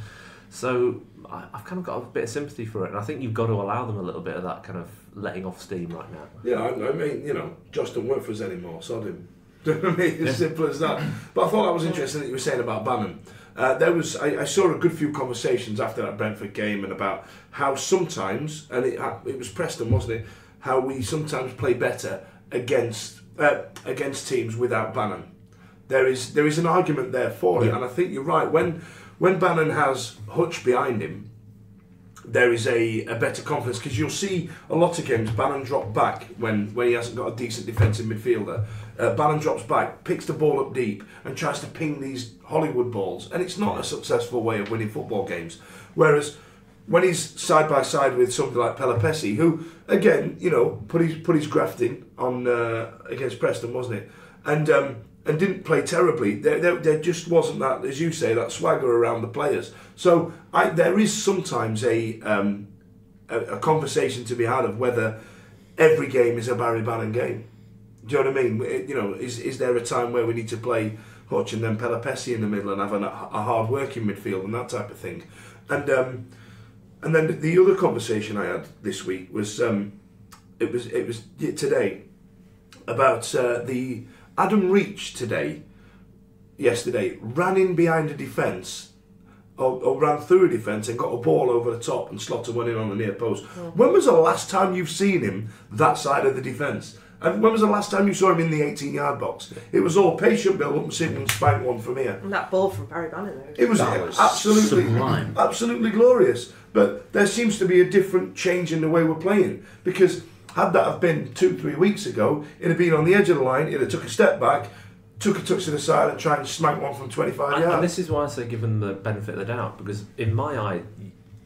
So I've kind of got a bit of sympathy for it, and I think you've got to allow them a little bit of that kind of letting off steam right now. Yeah, I mean, you know, Josh don't work for us anymore, sod him. Do you know what I mean? As simple as that. But I thought that was interesting that you were saying about Bannon. I saw a good few conversations after that Brentford game, and about how sometimes, and it was Preston, wasn't it? How we sometimes play better against teams without Bannon. There is an argument there for it, and I think you're right. When Bannon has Hutch behind him, there is a better confidence, because you'll see a lot of games Bannon drop back when he hasn't got a decent defensive midfielder. Bannon drops back, picks the ball up deep and tries to ping these Hollywood balls, and it's not a successful way of winning football games. Whereas when he's side by side with somebody like Pelopessi, who again, you know, put his graft in on against Preston, wasn't it? And didn't play terribly. There just wasn't that, as you say, that swagger around the players. So there is sometimes a conversation to be had of whether every game is a Barry Bannon game. Do you know what I mean? Is there a time where we need to play Hutch and then Pelopessi in the middle and have a hard working midfield and that type of thing? And then the other conversation I had this week was it was today about the Adam Reach yesterday ran in behind a defence. Or ran through a defence and got a ball over the top and slotted one in on the near post. When was the last time you've seen him that side of the defence? And when was the last time you saw him in the 18-yard box? It was all patient build up and sit and spank one from here. And that ball from Barry Bannon, though. It was absolutely sublime. Absolutely glorious. But there seems to be a different change in the way we're playing. Because had that have been 2-3 weeks ago, it'd have been on the edge of the line, it'd have took a step back, took a touch to the side and tried and smack one from 25 yards. And this is why I say give them the benefit of the doubt, because in my eye,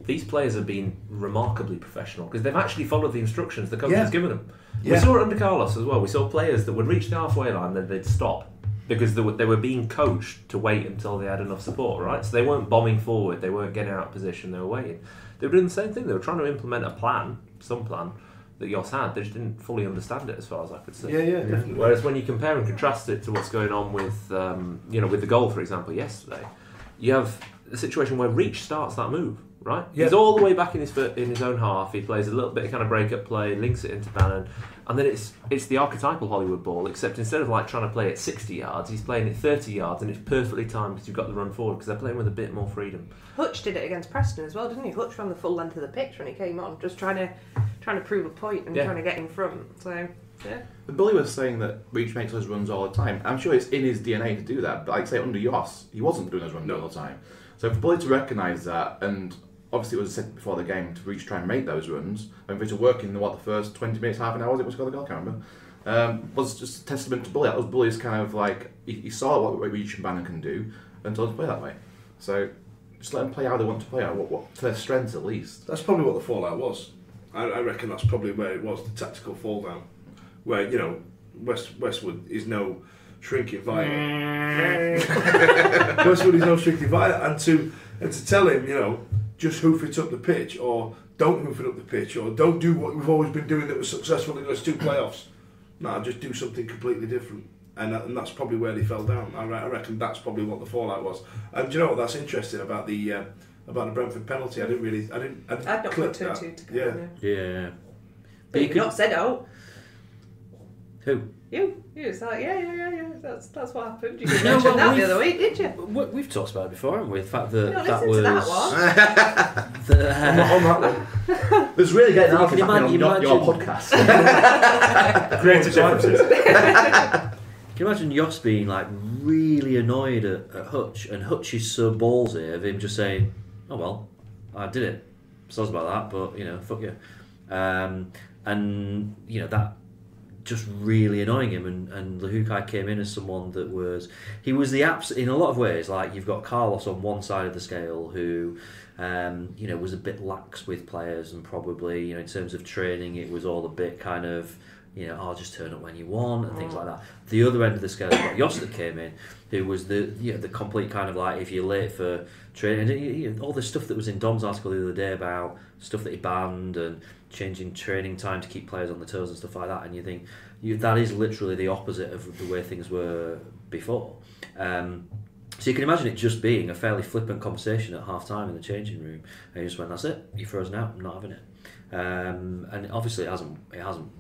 these players have been remarkably professional because they've actually followed the instructions the coach has given them. Yeah. We saw it under Carlos as well. We saw players that would reach the halfway line and they'd stop because they were being coached to wait until they had enough support, right? So they weren't bombing forward, they weren't getting out of position, they were waiting. They were doing the same thing. They were trying to implement a plan, some plan, that Jos had. They just didn't fully understand it as far as I could see. Yeah, definitely. Whereas when you compare and contrast it to what's going on with, with the goal, for example, yesterday, you have a situation where Reach starts that move, right? Yeah. He's all the way back in his own half. He plays a little bit of kind of break-up play, links it into Bannon, and then it's the archetypal Hollywood ball, except instead of like trying to play it 60 yards, he's playing it 30 yards, and it's perfectly timed because you've got the run forward because they're playing with a bit more freedom. Hutch did it against Preston as well, didn't he? Hutch ran the full length of the pitch when he came on, just trying to prove a point and trying to get in front. So, yeah. The Bully was saying that Reach makes those runs all the time. I'm sure it's in his DNA to do that, but like say under Jos, he wasn't doing those runs all the time. So for Bully to recognise that, and obviously it was said before the game to Reach try and make those runs, and for it to work in the first 20 minutes, half an hour, it was got the goal, I can't remember, was just a testament to Bully. That was Bully's kind of like, he saw what Reach and Bannon can do, and told him to play that way. So just let them play how they want to play, what to their strengths at least. That's probably what the fallout was. I reckon that's probably where it was, the tactical fall down. Where, Westwood is no shrinking violet. Westwood is no shrinking violet. And to tell him, just hoof it up the pitch, or don't hoof it up the pitch, or don't do what we've always been doing that was successful in those 2 playoffs. No, just do something completely different. And that's probably where they fell down. I reckon that's probably what the fallout was. And do you know what? That's interesting about the Brentford penalty. I didn't I'd not put 2-2 together. Yeah. But you could not said, oh. Who? You was like, yeah. That's what happened. You didn't mention that the other week, did you? We've talked about it before, haven't we? The fact that that was. To that one. on that one. There's really getting out Can you on your imagine- podcast. Creative differences. Can you imagine Jos being like really annoyed at Hutch, and Hutch is so ballsy of him just saying, "Oh well, I did it. Sorry about that, but fuck you," and that just really annoying him. And Lahukai came in as someone that was in a lot of ways, like you've got Carlos on one side of the scale who was a bit lax with players, and probably in terms of training it was all a bit kind of I'll just turn up when you want and things like that. The other end of the scale, you've got Jos that came in, who was the complete kind of like, if you're late for training, all the stuff that was in Dom's article the other day about stuff that he banned and changing training time to keep players on their toes and stuff like that, and you think that is literally the opposite of the way things were before. So you can imagine it just being a fairly flippant conversation at half time in the changing room, and he just went, "That's it, you're frozen out, I'm not having it." And obviously it hasn't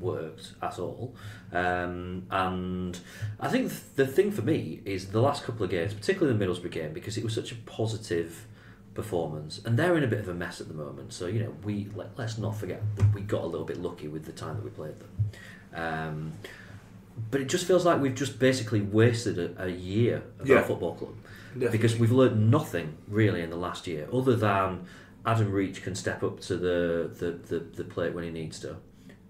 worked at all. And I think the thing for me is the last couple of games, particularly the Middlesbrough game, because it was such a positive performance, and they're in a bit of a mess at the moment. So let's not forget that we got a little bit lucky with the time that we played them. But it just feels like we've just basically wasted a year of our football club. Definitely. Because we've learned nothing really in the last year, other than Adam Reach can step up to the plate when he needs to.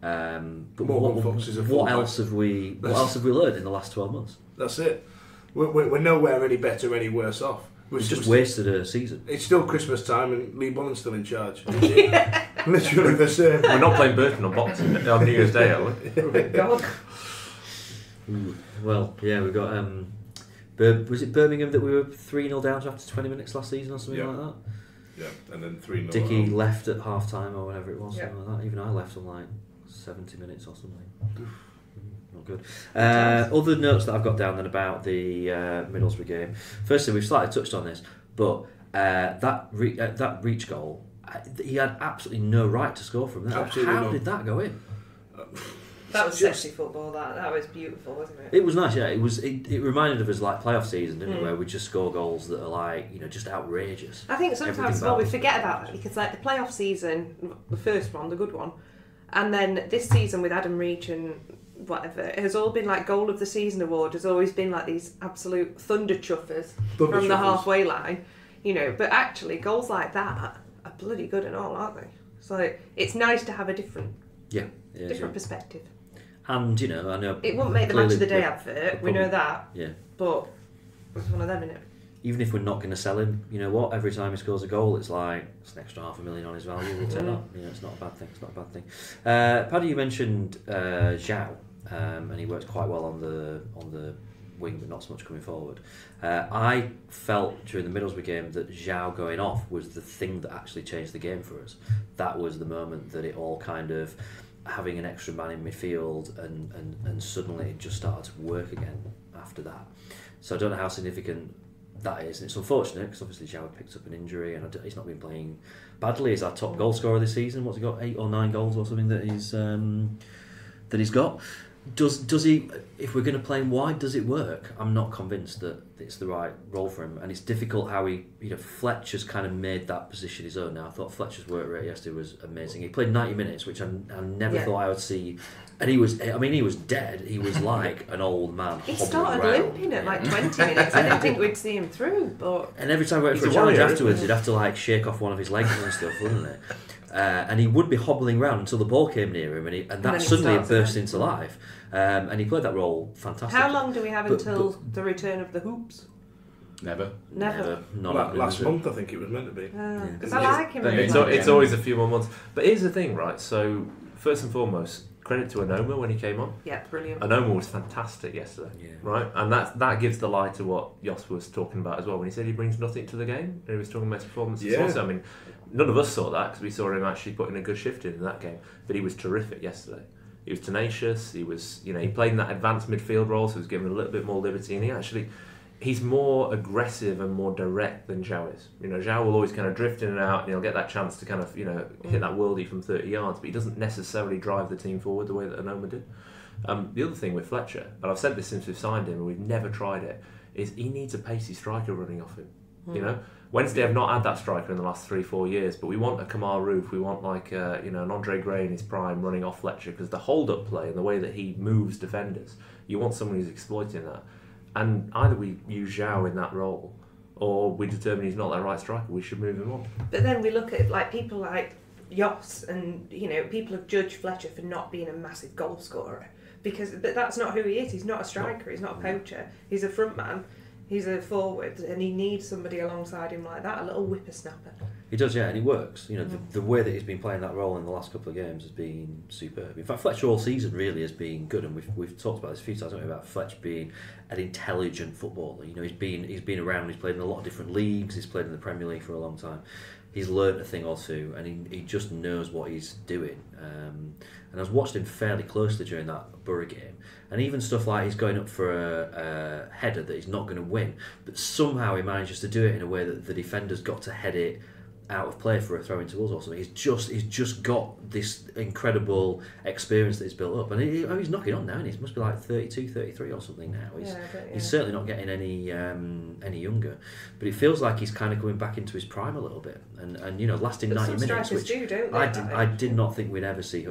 But what else have we learned in the last 12 months? That's it. We're nowhere any better, any worse off. We've just wasted a season. It's still Christmas time and Lee Bullen's still in charge. Literally the same. We're not playing Burton on Boxing on New Year's Day, are we? Oh my God. Well, yeah, we got. Was it Birmingham that we were 3-0 down to after 20 minutes last season or something like that? Yeah, and then 3-0. Dickey left at half time or whatever it was, something like that. Even I left on like 70 minutes or something. Not not good. Other notes that I've got down then about the Middlesbrough game. Firstly, we've slightly touched on this, but that reach goal, he had absolutely no right to score from there. How did that go in? That was sexy football. That was beautiful, wasn't it? It was nice, yeah. It reminded of us like playoff season, didn't it? Where we just score goals that are like, you know, just outrageous. I think sometimes we forget about that because like the playoff season, the first one, the good one, and then this season with Adam Reach and whatever, it has all been like goal of the season award. Has always been like these absolute thunder chuffers from the halfway line, you know. But actually, goals like that are bloody good and all, aren't they? So it's nice to have a different perspective. And, you know, I know... It won't make the match of the day advert, we know that. Yeah. But it's one of them, innit? Even if we're not going to sell him, you know what? Every time he scores a goal, it's like, it's an extra $500,000 on his value. We'll take that. You know, it's not a bad thing. It's not a bad thing. Paddy, you mentioned Zhao, and he works quite well on the wing, but not so much coming forward. I felt during the Middlesbrough game that Zhao going off was the thing that actually changed the game for us. That was the moment that it all kind of... having an extra man in midfield and suddenly it just started to work again after that. So I don't know how significant that is. And it's unfortunate because obviously Zhao picked up an injury and he's not been playing badly. He's our top goal scorer this season. What's he got? 8 or 9 goals or something that he's got. Does he? If we're going to play him wide, does it work? I'm not convinced that it's the right role for him, and it's difficult how he. You know, Fletcher's kind of made that position his own now. I thought Fletcher's work rate yesterday was amazing. He played 90 minutes, which I never thought I would see. And he was dead. He was like an old man. He started limping at like 20 minutes. I didn't think we'd see him through, but. And every time we went for a challenge afterwards, he'd have to like shake off one of his legs and stuff, wouldn't it? And he would be hobbling around until the ball came near him, and that suddenly burst into life. And he played that role fantastically. How long do we have until the return of the hoops? Never. Last month, I think it was meant to be. Because I like him. It's always a few more months. But here's the thing, right? So, first and foremost, credit to Onoma when he came on. Yeah, brilliant. Onoma was fantastic yesterday, right? And that gives the lie to what Jos was talking about as well when he said he brings nothing to the game. And he was talking about his performance. Also, I mean, none of us saw that because we saw him actually putting a good shift in that game. But he was terrific yesterday. He was tenacious. He was, you know, he played in that advanced midfield role, so he was given a little bit more liberty. And he's more aggressive and more direct than Zhao is. You know, Zhao will always kind of drift in and out, and he'll get that chance to kind of, you know, hit that worldie from 30 yards, but he doesn't necessarily drive the team forward the way that Onoma did. The other thing with Fletcher, and I've said this since we've signed him, and we've never tried it, is he needs a pacey striker running off him. You know, Wednesday have not had that striker in the last 3-4 years, but we want a Kamal Roof, we want like you know, an Andre Gray in his prime running off Fletcher, because the hold-up play and the way that he moves defenders, you want someone who's exploiting that. And either we use Zhao in that role, or we determine he's not that right striker, we should move him on. But then we look at like people like Jos, and you know, people have judged Fletcher for not being a massive goal scorer but that's not who he is. He's not a striker. He's not a poacher. He's a front man. He's a forward, and he needs somebody alongside him like that, a little whippersnapper. He does, yeah, and he works. You know, the way that he's been playing that role in the last couple of games has been superb. In fact, Fletcher all season really has been good, and we've talked about this a few times, haven't we, about Fletcher being an intelligent footballer. You know, he's been around. He's played in a lot of different leagues. He's played in the Premier League for a long time. He's learnt a thing or two, and he just knows what he's doing. And I was watching him fairly closely during that Borough game, and even stuff like he's going up for a header that he's not going to win, but somehow he manages to do it in a way that the defender's got to head it out of play for a throw into us or something. He's just got this incredible experience that he's built up, and he's knocking on now, and he must be like 32, 33 or something now. He's certainly not getting any younger, but it feels like he's kind of coming back into his prime a little bit, and you know, lasting but 90 minutes, which I did not think we'd ever see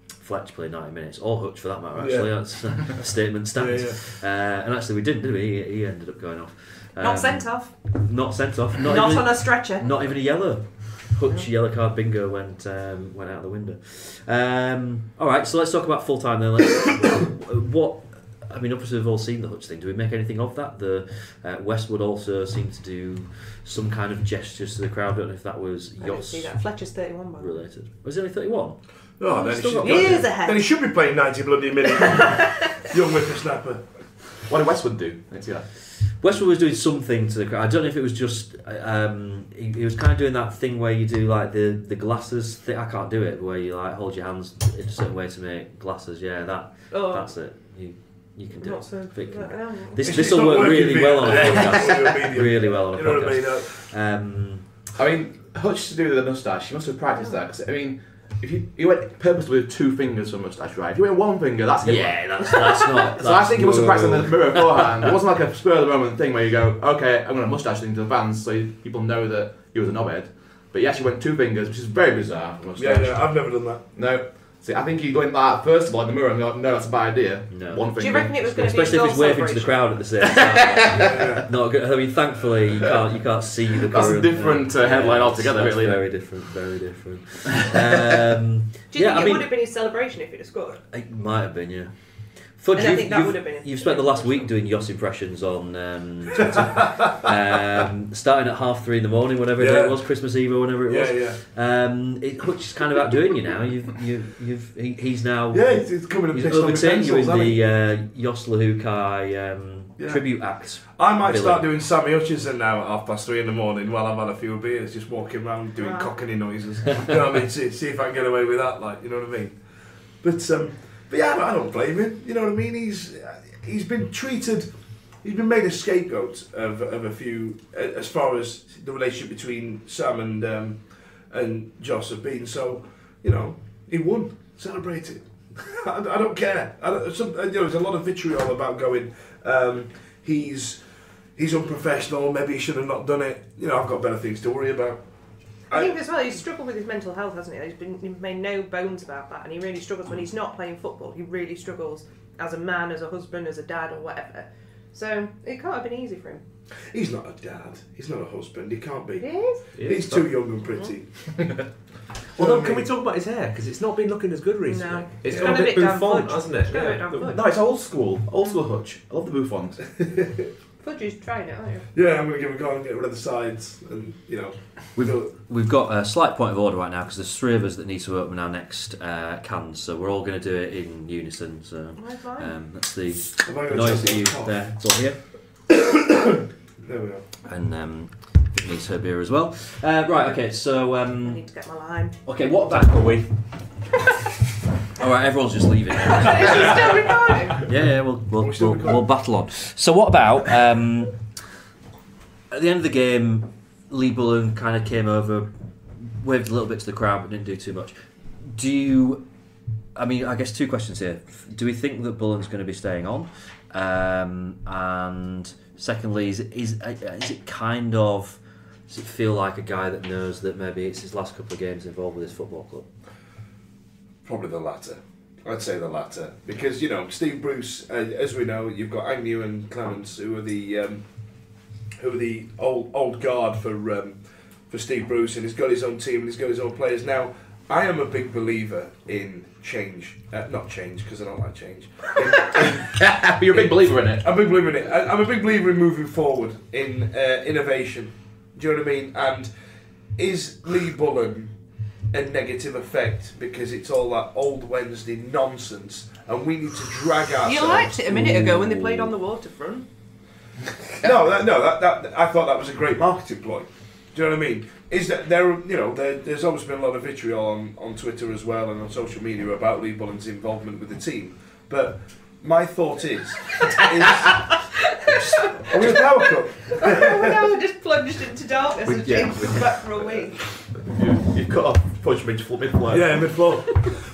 Fletch play 90 minutes, or Hutch for that matter. Actually, that's a statement stands. And actually, we didn't, did we? He ended up going off. Not sent off. Not sent off. Not even, on a stretcher. Not even a yellow. Hutch yellow card bingo went out the window. All right, so let's talk about full time then. Obviously we've all seen the Hutch thing. Do we make anything of that? The Westwood also seemed to do some kind of gestures to the crowd. I don't know if that was I didn't see that. Fletcher's 31 by related. Was he only 31? Oh, then he should be playing 90 bloody minutes. Young whippersnapper. What did Westwood do? Let's see that. Westwood was doing something to the crowd. I don't know if it was just he was kind of doing that thing where you do like the glasses thing. I can't do it, where you like hold your hands in a certain way to make glasses. Yeah, that's it. You can do Not it. so. Vic can- No. This will work really well on a podcast. Really well on a You know what I podcast. mean? I mean, Hutch to do with the moustache, he must have practiced that. Because I mean, if you went purposely with 2 fingers for a moustache, right? If you went 1 finger, that's him. Yeah, that's not. So I think he must have practiced in the mirror beforehand. It wasn't like a spur of the moment thing where you go, okay, I'm going to moustache thing to the fans so people know that he was a knobhead. But he actually went 2 fingers, which is very bizarre for a moustache. Yeah, I've never done that. No. See, I think he went like first of all in the mirror and go, no, that's a bad idea. No. 1 finger. Do you reckon it was going to be Especially if he's waving to the crowd at the same time. Not good. I mean, thankfully you can't see the. That's a different headline altogether, that's really. Very different. Very different. Do you think it would have been his celebration if he'd have scored? It might have been, yeah. Fudge, And I think that would have been. You've spent the last week doing Yoss impressions on Twitter, starting at 3:30 in the morning, whatever day it was, Christmas Eve or whatever it was. Hutch is kind of outdoing you now. He's now. Yeah, it's coming and He's pissed on the overtaken you in pencils, hasn't the Yoss Lahukai tribute act. I might Billy. start doing Sammy Hutchinson now at 3:30 in the morning while I've had a few beers, just walking around doing cockney noises. You know what I mean? See if I can get away with that, like, you know what I mean? But yeah, I don't blame him. You know what I mean? He's been treated. He's been made a scapegoat of a few as far as the relationship between Sam and Joss have been. So, you know, he won. Celebrate it. I don't care. There's a lot of vitriol about going. He's unprofessional. Maybe he should have not done it. You know, I've got better things to worry about. I think as well, he's struggled with his mental health, hasn't he? He's made no bones about that, and he really struggles when he's not playing football. He really struggles as a man, as a husband, as a dad, or whatever. So it can't have been easy for him. He's not a dad. He's not a husband. He can't be. He is. He's too young and pretty. Although, can we talk about his hair? Because it's not been looking as good recently. No. It's It's gone a bit Dan bouffant, Fudge. hasn't it? It's gone a bit Dan Fudge. No, it's old school Hutch. I love the bouffant. Fudge is trying it, aren't you? Yeah, I'm going to give a go and get rid of the sides, and you know, We've got a slight point of order right now because there's 3 of us that need to open our next cans, so we're all going to do it in unison. So Where's mine? that's the Am I gonna noise take that you one there. It's all here, there we are. and Vic needs her beer as well. Right, okay. So I need to get my lime. okay, what about Are we? All right, everyone's just leaving. Is she still recording? Yeah, we'll battle on. So what about at the end of the game, Lee Bullen kind of came over, waved a little bit to the crowd, but didn't do too much. I guess 2 questions here. Do we think that Bullen's going to be staying on? And secondly, is it kind of, does it feel like a guy that knows that maybe it's his last couple of games involved with his football club? Probably the latter. I'd say the latter because you know Steve Bruce, as we know, you've got Agnew and Clements who are the old guard for Steve Bruce, and he's got his own team and he's got his own players. Now, I am a big believer in change, not change because I don't like change. But you're a big believer in it. I'm a big believer in it. I'm a big believer in moving forward in innovation. Do you know what I mean? And is Lee Bullen a negative effect because it's all that old Wednesday nonsense and we need to drag ourselves. You liked it a minute ago when they played on the waterfront. No, I thought that was a great marketing ploy. Do you know what I mean? Is that there's obviously been a lot of vitriol on Twitter as well and on social media about Lee Bullen's involvement with the team, but my thought is are we a power cup? No, we just plunged into darkness and James was back for a week. You cut off Fudge mid-floor. Yeah, mid-floor.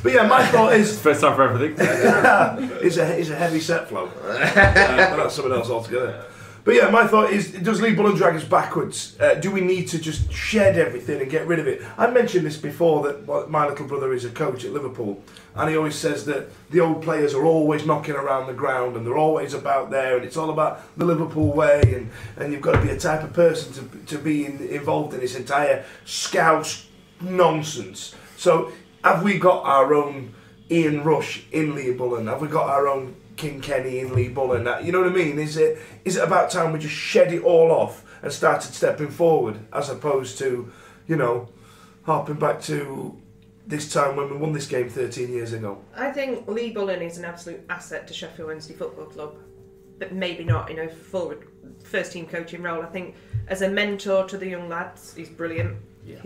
But yeah, my thought is First time for everything. it's a heavy set flow. But that's something else altogether. But yeah, my thought is, does Lee Bullen drag us backwards? Do we need to just shed everything and get rid of it? I mentioned this before, that my little brother is a coach at Liverpool, and he always says that the old players are always knocking around the ground and they're always about there, and it's all about the Liverpool way, and you've got to be a type of person to be involved in this entire scouse nonsense. So have we got our own Ian Rush in Lee Bullen? Have we got our own King Kenny in Lee Bullen? You know what I mean? Is it about time we just shed it all off and started stepping forward, as opposed to, harping back to this time when we won this game 13 years ago? I think Lee Bullen is an absolute asset to Sheffield Wednesday Football Club. but maybe not in a full first team coaching role. I think as a mentor to the young lads, he's brilliant. Yeah.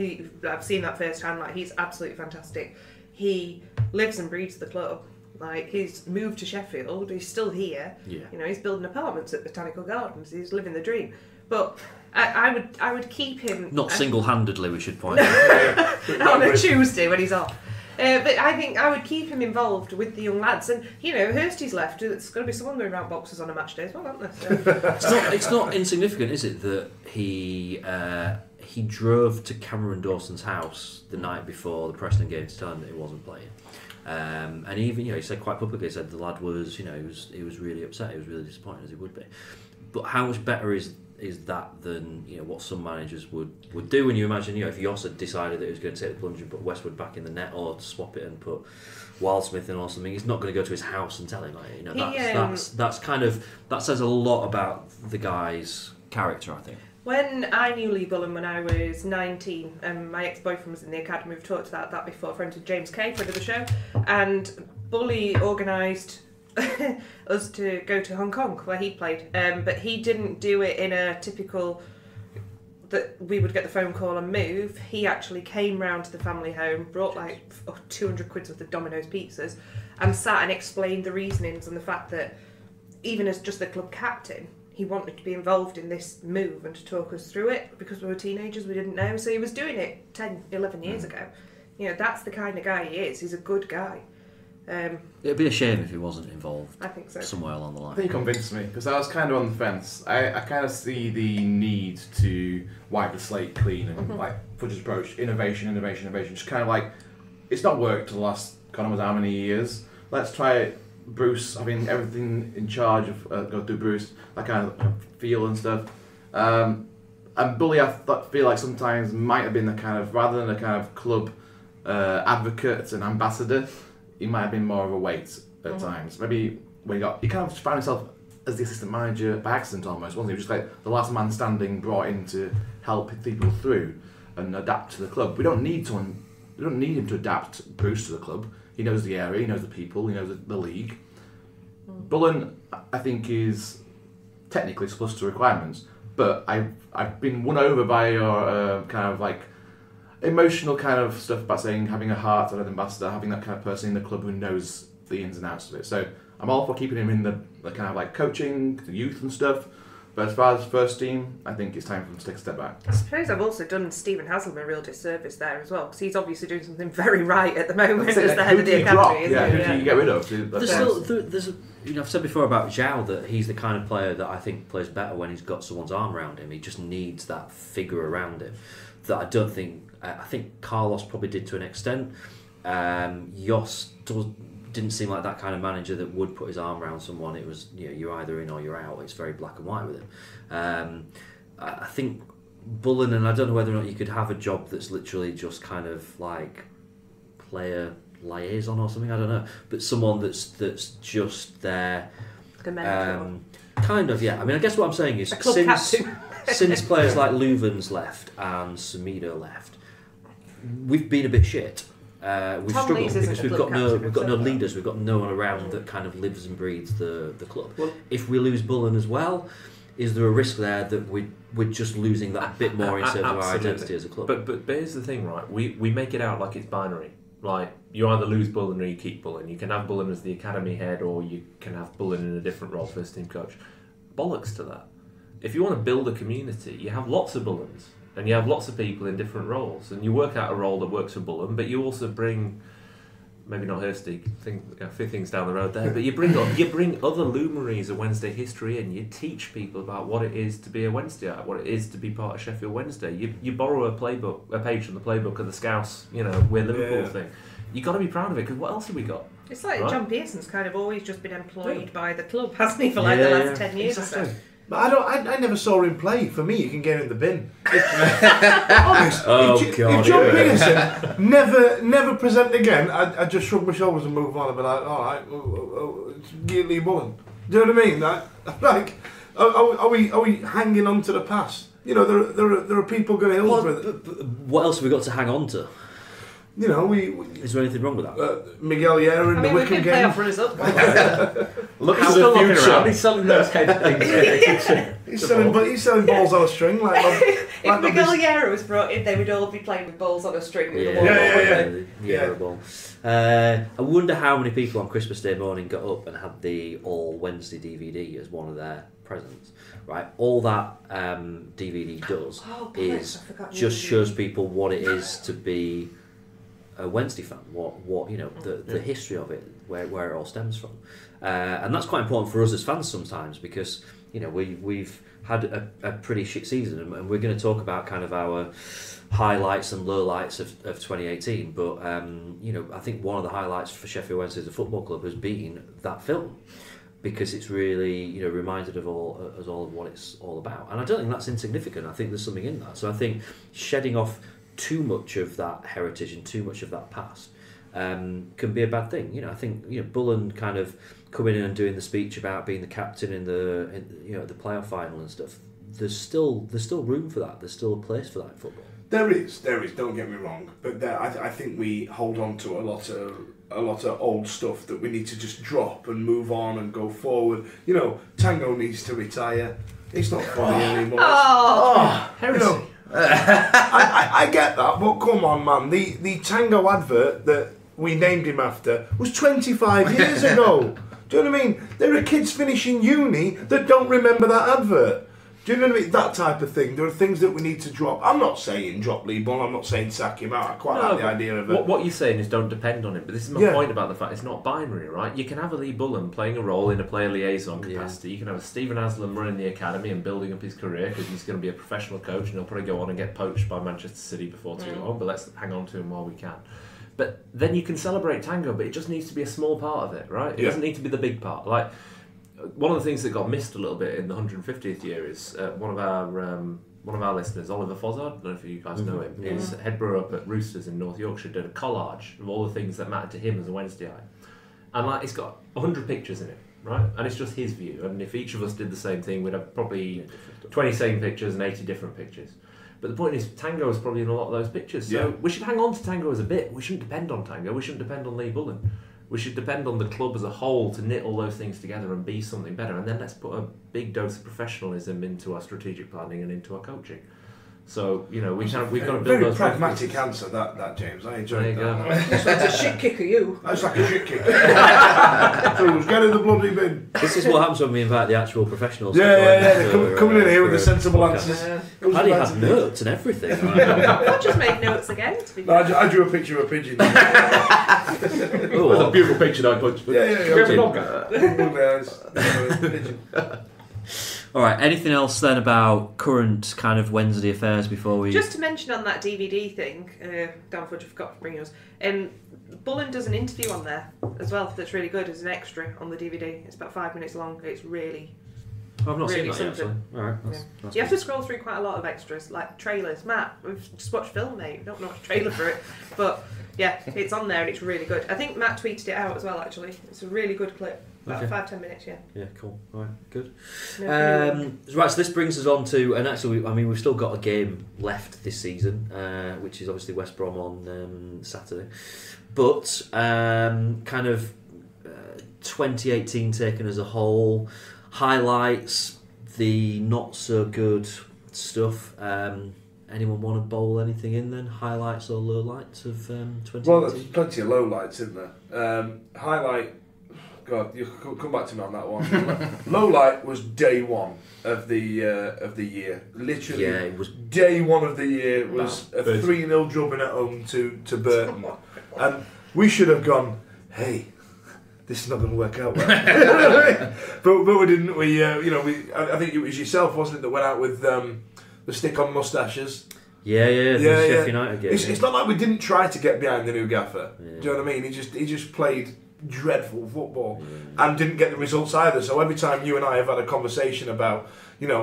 I've seen that firsthand. Like, he's absolutely fantastic. He lives and breathes the club. Like, he's moved to Sheffield. He's still here. Yeah. You know, he's building apartments at Botanical Gardens. He's living the dream. But I would keep him Not single-handedly, we should point out. on a Tuesday when he's off. But I think I would keep him involved with the young lads. And, you know, Hursty's left. There's going to be someone going around boxes on a match day as well, aren't there? So. It's not insignificant, is it, that he drove to Cameron Dawson's house the night before the Preston game to tell him that he wasn't playing. And even, you know, he said quite publicly, he said the lad was, you know, he was really upset, he was really disappointed, as he would be. But how much better is that than, you know, what some managers would do when you imagine, you know, if Yoss had decided that he was going to take the plunge and put Westwood back in the net, or to swap it and put Wildsmith in or something, he's not going to go to his house and tell him, like, you know, that's kind of, that says a lot about the guy's character, I think. When I knew Lee Bullen when I was 19, my ex-boyfriend was in the academy. We've talked about that before, friends with James Kay for another show, and Bully organised us to go to Hong Kong where he played, but he didn't do it in a typical that we would get the phone call and move. He actually came round to the family home, brought like 200 quid worth of Domino's pizzas, and sat and explained the reasonings and the fact that even as just the club captain, he wanted to be involved in this move and to talk us through it, because we were teenagers, we didn't know. So he was doing it 10, 11 years ago. You know, that's the kind of guy he is. He's a good guy. It'd be a shame if he wasn't involved. I think so. Somewhere along the line. I think he convinced me, because I was kind of on the fence. I kind of see the need to wipe the slate clean and like Fudge's approach, innovation, just kind of like, it's not worked the last God knows how many years. Let's try it. Bruce having everything in charge of go through Bruce, that kind of feel and stuff. And Bully, I feel like sometimes might have been the kind of, rather than a kind of club advocate and ambassador, he might have been more of a weight at times. Maybe when he kind of found himself as the assistant manager by accident almost, wasn't he? Just like the last man standing, brought in to help people through and adapt to the club. We don't need him to adapt Bruce to the club. He knows the area, he knows the people, he knows the league. Bullen, I think, is technically supposed to requirements, but I've been won over by your kind of like emotional kind of stuff about saying having a heart and an ambassador, having that kind of person in the club who knows the ins and outs of it. So I'm all for keeping him in the kind of like coaching, the youth and stuff. But as far as first team, I think it's time for him to take a step back. I suppose I've also done Stephen Haslam a real disservice there as well, because he's obviously doing something very right at the moment as the head of the academy. Who do you get rid of? There's you know, I've said before about Zhao that he's the kind of player that I think plays better when he's got someone's arm around him. He just needs that figure around him. That I don't think. I think Carlos probably did to an extent. Yoss didn't seem like that kind of manager that would put his arm around someone. It was, you know, you're either in or you're out. It's very black and white with him. I think Bullen, and I don't know whether or not you could have a job that's literally just kind of like player liaison or something. I don't know, but someone that's just there. The mentor. Kind of, yeah. I mean, I guess what I'm saying is since players like Leuven's left and Samido left, we've been a bit shit. We've struggled because we've got no leaders, we've got no one around that kind of lives and breathes the club. Well, if we lose Bullen as well, is there a risk there that we're just losing that bit more in terms of our identity as a club? But here's the thing, right? We make it out like it's binary. Like, you either lose Bullen or you keep Bullen. You can have Bullen as the academy head, or you can have Bullen in a different role, first team coach. Bollocks to that. If you want to build a community, you have lots of Bullens. And you have lots of people in different roles, and you work out a role that works for Bullen, but you also bring, maybe not Hursty, a few things down the road there, but you bring other luminaries of Wednesday history in. You teach people about what it is to be a Wednesdayite, what it is to be part of Sheffield Wednesday. You borrow a page from the playbook of the Scouts, you know, we're Liverpool thing. You got to be proud of it, because what else have we got? It's like John Pearson's kind of always just been employed by the club, hasn't he, for like the last 10 years or so. But I never saw him play. For me, you can get him in the bin. Honest. If John Pearson never present again, I just shrug my shoulders and move on and be like, all right, get Lee Bullen. Do you know what I mean? Like, are we hanging on to the past? You know, there are people going to Hillsborough. What else have we got to hang on to? You know, Is there anything wrong with that? Miguel Yera in the we've Wickham been game. playoff runners up. Look He's to still the looking around. future. He's selling those head things. He's selling balls on a string like If Miguel Yera was brought in, they would all be playing with balls on a string. With the wall. Yeah. Ball. I wonder how many people on Christmas Day morning got up and had the All Wednesday DVD as one of their presents. Right, all that DVD does is just shows people what it is to be a Wednesday fan. What you know, the history of it, where it all stems from, and that's quite important for us as fans sometimes because you know we've had a pretty shit season, and we're going to talk about kind of our highlights and lowlights of 2018. But you know, I think one of the highlights for Sheffield Wednesday as a football club has been that film. Because it's really, you know, reminded of all of what it's all about, and I don't think that's insignificant. I think there's something in that. So I think shedding off too much of that heritage and too much of that past can be a bad thing. You know, I think Bullen kind of coming in and doing the speech about being the captain in the playoff final and stuff. There's still room for that. There's still a place for that in football. There is. Don't get me wrong, but I think we hold on to a lot of old stuff that we need to just drop and move on and go forward. You know, Tango needs to retire. It's not funny anymore. Heresy. You know, I get that, but come on, man. The Tango advert that we named him after was 25 years ago. Do you know what I mean? There are kids finishing uni that don't remember that advert. Do you know what I mean? That type of thing. There are things that we need to drop. I'm not saying drop Lee Bullen. I'm not saying sack him out. I quite like the idea of it. What you're saying is don't depend on him. But this is my point about the fact it's not binary, right? You can have a Lee Bullen playing a role in a player liaison capacity. You can have a Stephen Aslam running the academy and building up his career because he's going to be a professional coach and he'll probably go on and get poached by Manchester City before too long. But let's hang on to him while we can. But then you can celebrate Tango, but it just needs to be a small part of it, right? It doesn't need to be the big part. Like, one of the things that got missed a little bit in the 150th year is one of our listeners, Oliver Fozzard, I don't know if you guys know him, his head brewer up at Roosters in North Yorkshire did a collage of all the things that mattered to him as a Wednesday eye. And like, it's got 100 pictures in it, right? And it's just his view. And if each of us did the same thing, we'd have probably 20 same pictures and 80 different pictures. But the point is, Tango is probably in a lot of those pictures. So we should hang on to Tango as a bit. We shouldn't depend on Tango. We shouldn't depend on Lee Bullen. We should depend on the club as a whole to knit all those things together and be something better. And then let's put a big dose of professionalism into our strategic planning and into our coaching. So, you know, we've got to build very those pragmatic answer, that James. I enjoyed that. That's a shit kick of you. That's like a shit kick. Fools, get in the bloody bin. This is what happens when we invite the actual professionals. They're coming in here with the sensible answers. Paddy had notes and everything. I just made notes again. To be No, I drew a picture of a pigeon. Oh, that's a beautiful picture, though, Fudge. Pigeon. All right. Anything else then about current kind of Wednesday affairs before we? Just to mention on that DVD thing, Dan Fudge, I forgot to bring yours. Bullen does an interview on there as well. That's really good as an extra on the DVD. It's about 5 minutes long. It's really. I've not really seen that yet, actually. All right. You have to scroll through quite a lot of extras, like trailers. Matt, we've just watched film, mate. We don't watch a trailer for it, but yeah, it's on there and it's really good. I think Matt tweeted it out as well. Actually, it's a really good clip. About 5-10 minutes, yeah. Yeah, cool. All right, good. Right, so this brings us on to, and actually, we've still got a game left this season, which is obviously West Brom on Saturday. But kind of 2018 taken as a whole, highlights, the not so good stuff. Anyone want to bowl anything in then? Highlights or lowlights of 2018? Well, there's plenty of lowlights, isn't there? Highlight. God, you come back to me on that one. Low light was day one of the year. Literally, it was day one of the year was a 3-0 drubbing at home to Burton, and we should have gone. Hey, this is not going to work out well. but we didn't. I think it was yourself, wasn't it, that went out with the stick on moustaches. Yeah. Sheffield United game. It's not like we didn't try to get behind the new gaffer. Do you know what I mean? He just played dreadful football and didn't get the results either. So every time you and I have had a conversation about,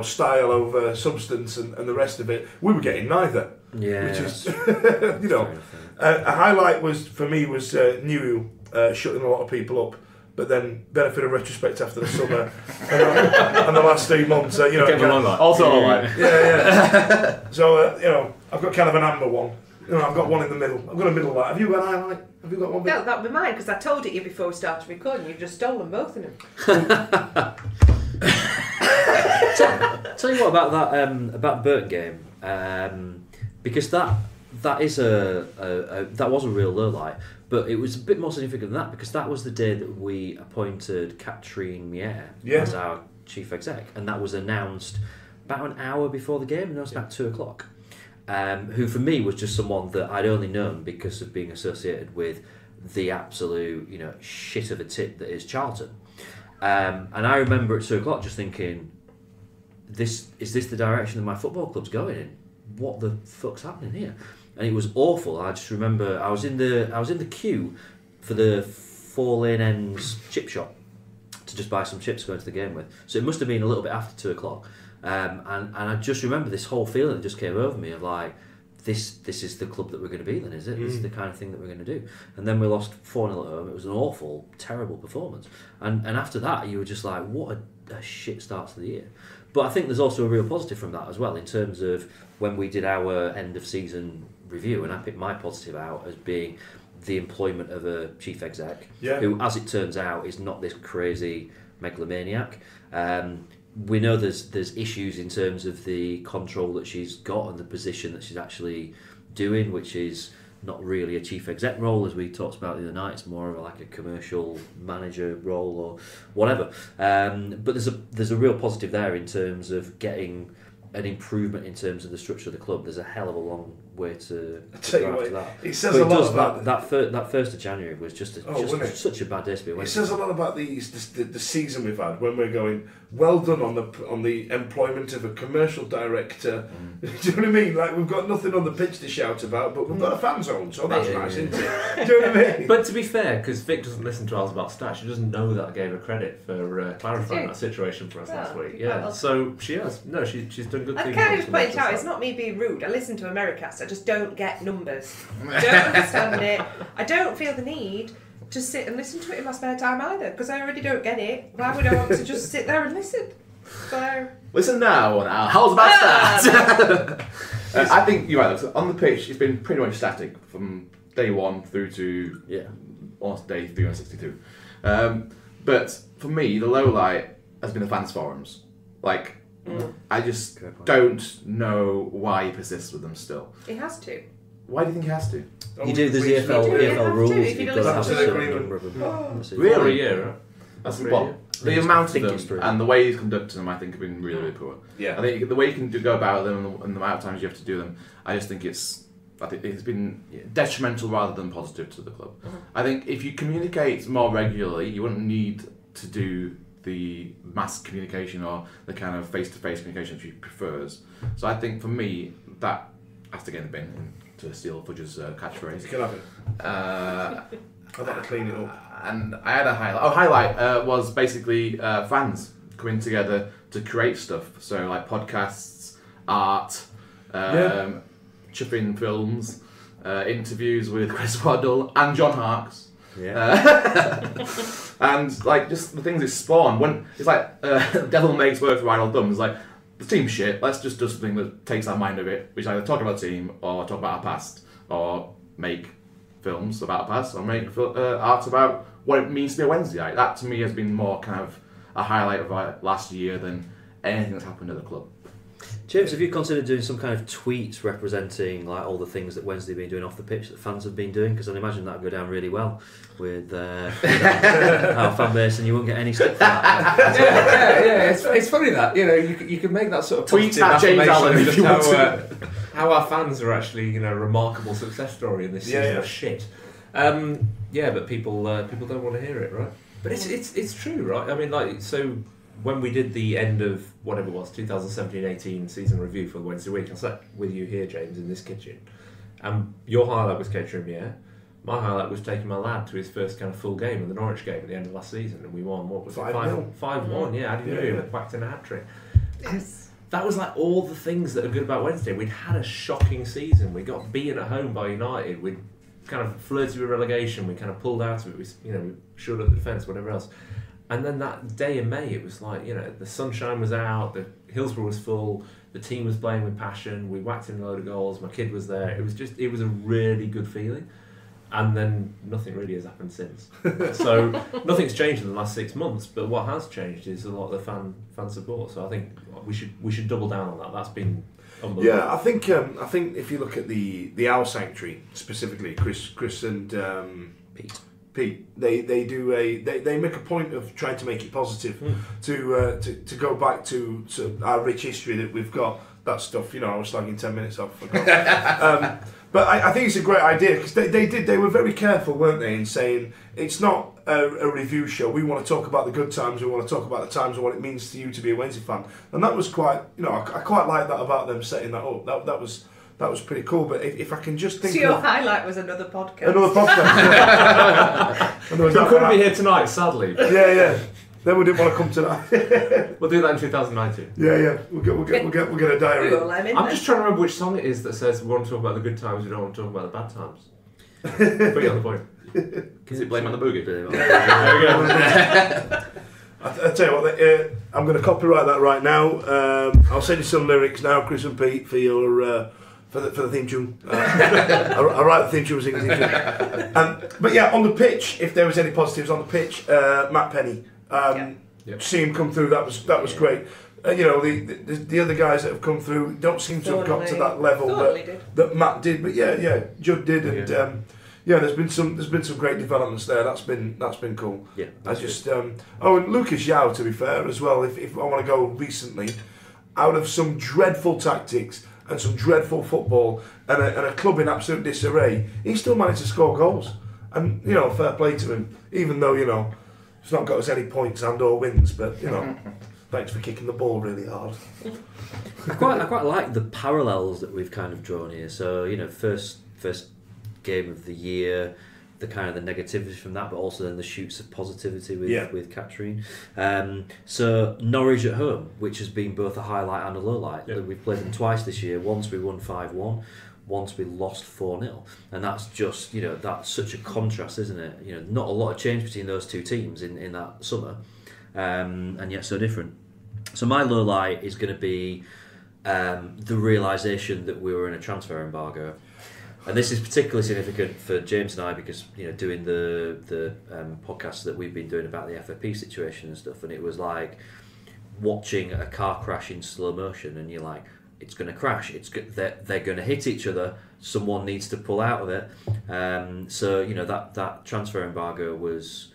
style over substance and the rest of it, we were getting neither. Yeah. Which is, a highlight for me was New shutting a lot of people up. But then, benefit of retrospect after the summer and the last 3 months, also all right. Yeah. So, I've got kind of an amber one. No, I've got one in the middle. I've got a middle light. Have you got an highlight? Have you got one? No, that'll be mine, because I told it you before we started recording. You've just stolen both of them. Tell you what about that Burton game, because that is that was a real low light, but it was a bit more significant than that because that was the day that we appointed Catherine Mier as our chief exec, and that was announced about an hour before the game, and that was about 2:00. Who for me was just someone that I'd only known because of being associated with the absolute shit of a tip that is Charlton. And I remember at 2:00 just thinking, is this the direction that my football club's going in? What the fuck's happening here? And it was awful. I just remember I was in the queue for the Four Lane Ends chip shop to just buy some chips to go into the game with. So it must have been a little bit after 2:00. And I just remember this whole feeling that just came over me of like, this is the club that we're going to be then, is it? This is the kind of thing that we're going to do. And then we lost 4-0 at home. It was an awful, terrible performance. And after that, you were just like, what a shit start to the year. But I think there's also a real positive from that as well, in terms of when we did our end of season review, and I picked my positive out as being the employment of a chief exec, who, as it turns out, is not this crazy megalomaniac. We know there's issues in terms of the control that she's got and the position that she's actually doing, which is not really a chief exec role, as we talked about the other night. It's more of like a commercial manager role or whatever. But there's a real positive there in terms of getting an improvement in terms of the structure of the club. There's a hell of a long way to go after that. It says a lot about that 1st of January was just such a bad day to be away. It says a lot about the season we've had when we're going, well done on the employment of a commercial director. Do you know what I mean? Like, we've got nothing on the pitch to shout about, but we've got a fan zone, so that's nice, isn't it? Do you know what I mean? But to be fair, because Vic doesn't listen to Owls About Stats, she doesn't know that I gave her credit for clarifying that situation for us last week. Yeah, so she has. No, she's done good things. I kind of point out, it's not me being rude. I listen to Americast. I just don't get numbers. I don't understand it. I don't feel the need to sit and listen to it in my spare time either, because I already don't get it. Why would I want to just sit there and listen? So listen now on Owls About Stats. I think you're right. On the pitch, it's been pretty much static from day one through to almost day 362. But for me, the low light has been the fans forums. Like, I just don't know why he persists with them still. He has to. Why do you think he has to? You do. There's EFL rules. You've got to have a certain number of them. Really? For a year, right? That's the amount of them and the way he's conducted them, I think, have been really, really poor. Yeah. I think the way you can go about them and the amount of times you have to do them, I think it's been detrimental rather than positive to the club. I think if you communicate more regularly, you wouldn't need to do the mass communication or the kind of face-to-face communication she prefers. So I think for me, that has to get in the bin, to steal Fudge's catchphrase. You can have it. I'd like to clean it up. And I had a highlight. Highlight was basically fans coming together to create stuff. So like podcasts, art, chuffing films, interviews with Chris Waddle and John Harkes. And like just the things it spawned. When it's like devil makes work for idle thumbs. Like, the team's shit. Let's just do something that takes our mind of it, which either talk about the team or talk about our past, or make films about our past, or make art about what it means to be a Wednesday night. That to me has been more kind of a highlight of last year than anything that's happened at the club. James, have you considered doing some kind of tweets representing like all the things that Wednesday have been doing off the pitch that fans have been doing? Because I'd imagine that would go down really well with our fan base, and you won't get any stick for that. It's funny that you can make that sort of tweet at James Allen if you want to. How our fans are actually a remarkable success story in this season of shit. But people don't want to hear it, right? But it's true, right? I mean, so. When we did the end of whatever it was, 2017-18 season review for the Wednesday week, I sat with you here, James, in this kitchen. And your highlight was Catherine Mier. My highlight was taking my lad to his first kind of full game in the Norwich game at the end of last season, and we won, what was it? 5-1, yeah, Addy Newman whacked in a hat-trick. Yes. That was like all the things that are good about Wednesday. We'd had a shocking season. We got beaten at home by United. We'd kind of flirted with relegation. We kind of pulled out of it. We shored up the defence, whatever else. And then that day in May, it was like, you know, the sunshine was out, the Hillsborough was full, the team was playing with passion, we whacked in a load of goals, my kid was there. It was a really good feeling. And then nothing really has happened since. So nothing's changed in the last 6 months, but what has changed is a lot of the fan support. So I think we should double down on that. That's been unbelievable. Yeah, I think if you look at the Owl Sanctuary specifically, Chris and Pete, they make a point of trying to make it positive, to go back to our rich history that we've got. That stuff, you know, I was slagging 10 minutes off. But I think it's a great idea because they were very careful, weren't they, in saying it's not a review show. We want to talk about the good times. We want to talk about the times and what it means to you to be a Wednesday fan. And that was quite, you know, I quite like that about them setting that up. That was pretty cool. But if I can just think, so your highlight was another podcast. Another podcast. We couldn't be here tonight, sadly. Yeah. Then we didn't want to come tonight. We'll do that in 2019. Yeah. We'll get a diary. I'm just trying to remember which song it is that says we want to talk about the good times, we don't want to talk about the bad times. Put you on the point. Is it Blame on the Boogie? There we go. I'll tell you what, I'm going to copyright that right now. I'll send you some lyrics now, Chris and Pete, for your for the theme tune. I'll write the theme tune, sing the theme tune. But yeah, on the pitch, if there was any positives on the pitch, Matt Penny. See him come through. That was great. You know, the other guys that have come through don't seem to have got to that level that Matt did. But yeah, Judd did, and there's been some great developments there. That's been cool. Yeah, I just and Lucas Yao, to be fair, as well. If I want to go recently, out of some dreadful tactics and some dreadful football and a club in absolute disarray, he still managed to score goals. And you know, fair play to him, even though you know. It's not got us any points and or wins, but you know, thanks for kicking the ball really hard. I quite like the parallels that we've kind of drawn here. So you know, first game of the year, the kind of the negativity from that, but also then the shoots of positivity with Katrine. So Norwich at home, which has been both a highlight and a low light. Yeah. We've played them twice this year. Once we won 5-1. Once we lost 4-0, and that's just, you know, that's such a contrast, isn't it? You know, not a lot of change between those two teams in that summer, and yet so different. So my low light is going to be the realisation that we were in a transfer embargo, and this is particularly significant for James and I because, you know, doing the podcasts that we've been doing about the FFP situation and stuff, and it was like watching a car crash in slow motion, and you're like, it's going to crash. They're going to hit each other. Someone needs to pull out of it. So you know that transfer embargo was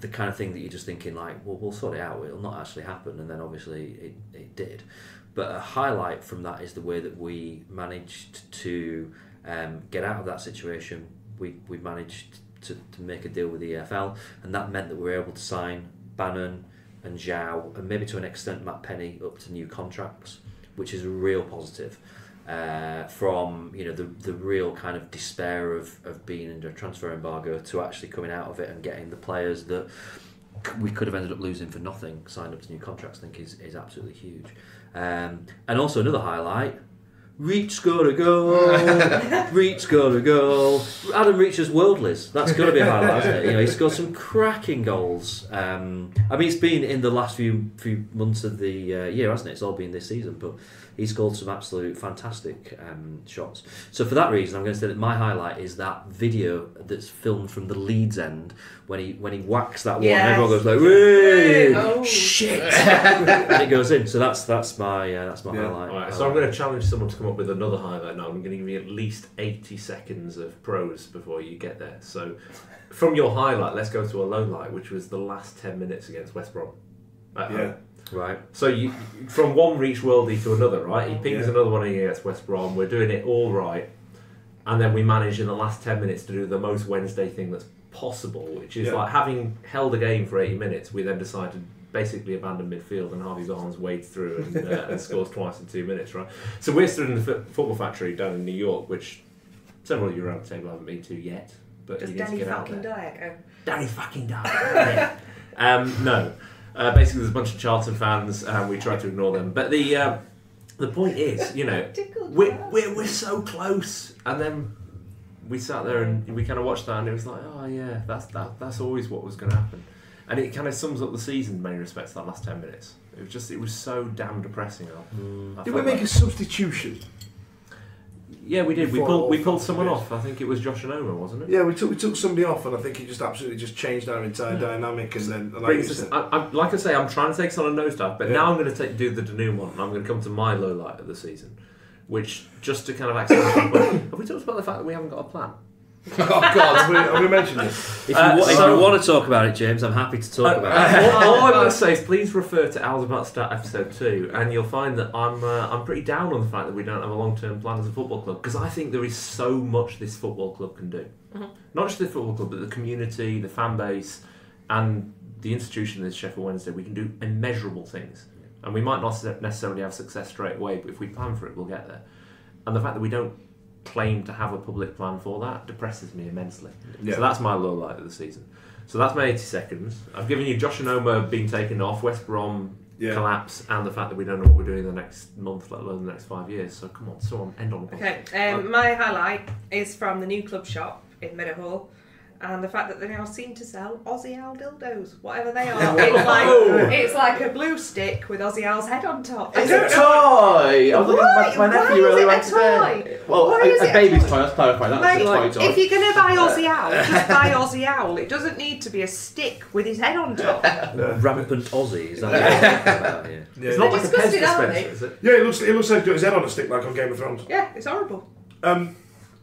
the kind of thing that you're just thinking like, well, we'll sort it out. It'll not actually happen, and then obviously it did. But a highlight from that is the way that we managed to get out of that situation. We managed to make a deal with the EFL, and that meant that we were able to sign Bannon and Zhao, and maybe to an extent Matt Penny, up to new contracts, which is a real positive from, you know, the real kind of despair of being under a transfer embargo to actually coming out of it and getting the players that we could have ended up losing for nothing signed up to new contracts. I think is absolutely huge. And also another highlight, Reach scored a goal. Reach scored a goal. Adam Reach's worldlies. That's got to be a highlight, isn't it? You know, he scored some cracking goals. I mean, it's been in the last few months of the year, hasn't it? It's all been this season, but he scored some absolute fantastic shots. So for that reason, I'm going to say that my highlight is that video that's filmed from the Leeds end when he whacks that one, and everyone goes like, "Whee! Shit!" and it goes in. So that's my highlight. All right, so I'm going to challenge someone to come up with another highlight now. I'm going to give you at least 80 seconds of prose before you get there. So from your highlight, let's go to a low light, which was the last 10 minutes against West Brom. Right. So you from one Reach worldie to another, right? He pings another one against West Brom. We're doing it all right, and then we manage in the last 10 minutes to do the most Wednesday thing that's possible, which is like having held a game for 80 minutes. We then decide to basically abandon midfield, and Harvey Barnes wades through and scores twice in 2 minutes, right? So we're stood in the football factory down in New York, which several of you around the table haven't been to yet, but does you need to get out there. Danny fucking Dyer. No. Basically, there's a bunch of Charlton fans, and we try to ignore them. But the point is, you know, we're so close, and then we sat there and we kind of watched that, and it was like, oh yeah, that's always what was going to happen. And it kind of sums up the season in many respects, that last 10 minutes. It was so damn depressing. Did we make a substitution? Yeah, we did. We Before pulled someone off. I think it was Josh and Omer, wasn't it? Yeah, we took somebody off, and I think it just absolutely just changed our entire dynamic. And then, like like I say, I'm trying to take us on a nosedive, but now I'm going to do the Danube one, and I'm going to come to my low light of the season, which, just to kind of accentuate, have we talked about the fact that we haven't got a plan? Oh God! have we mentioned this? If you want to talk about it, James, I'm happy to talk about it. All I'm going to say is please refer to Owls Americast episode 2, and you'll find that I'm pretty down on the fact that we don't have a long-term plan as a football club, because I think there is so much this football club can do. Not just the football club, but the community, the fan base, and the institution that is Sheffield Wednesday. We can do immeasurable things, and we might not necessarily have success straight away, but if we plan for it, we'll get there. And the fact that we don't claim to have a public plan for that depresses me immensely. So that's my low light of the season. So that's my 80 seconds. I've given you Josh and Omer being taken off, West Brom collapse, and the fact that we don't know what we're doing in the next month, let alone the next 5 years. So come on, someone end on a positive. Okay, my highlight is from the new club shop in Meadowhall, and the fact that they now seem to sell Aussie Owl dildos, whatever they are. It's like a blue stick with Aussie Owl's head on top. It's a toy! I was looking at my nephew really went today. Well, a baby's toy, let's clarify. That's a toy toy. If you're going to buy Aussie Owl, just buy Aussie Owl. It doesn't need to be a stick with his head on top. Rampant Aussie, is that what you're talking about here? It's not like a Pez dispenser, is it? Yeah, it looks like he's got his head on a stick like on Game of Thrones. Yeah, it's horrible.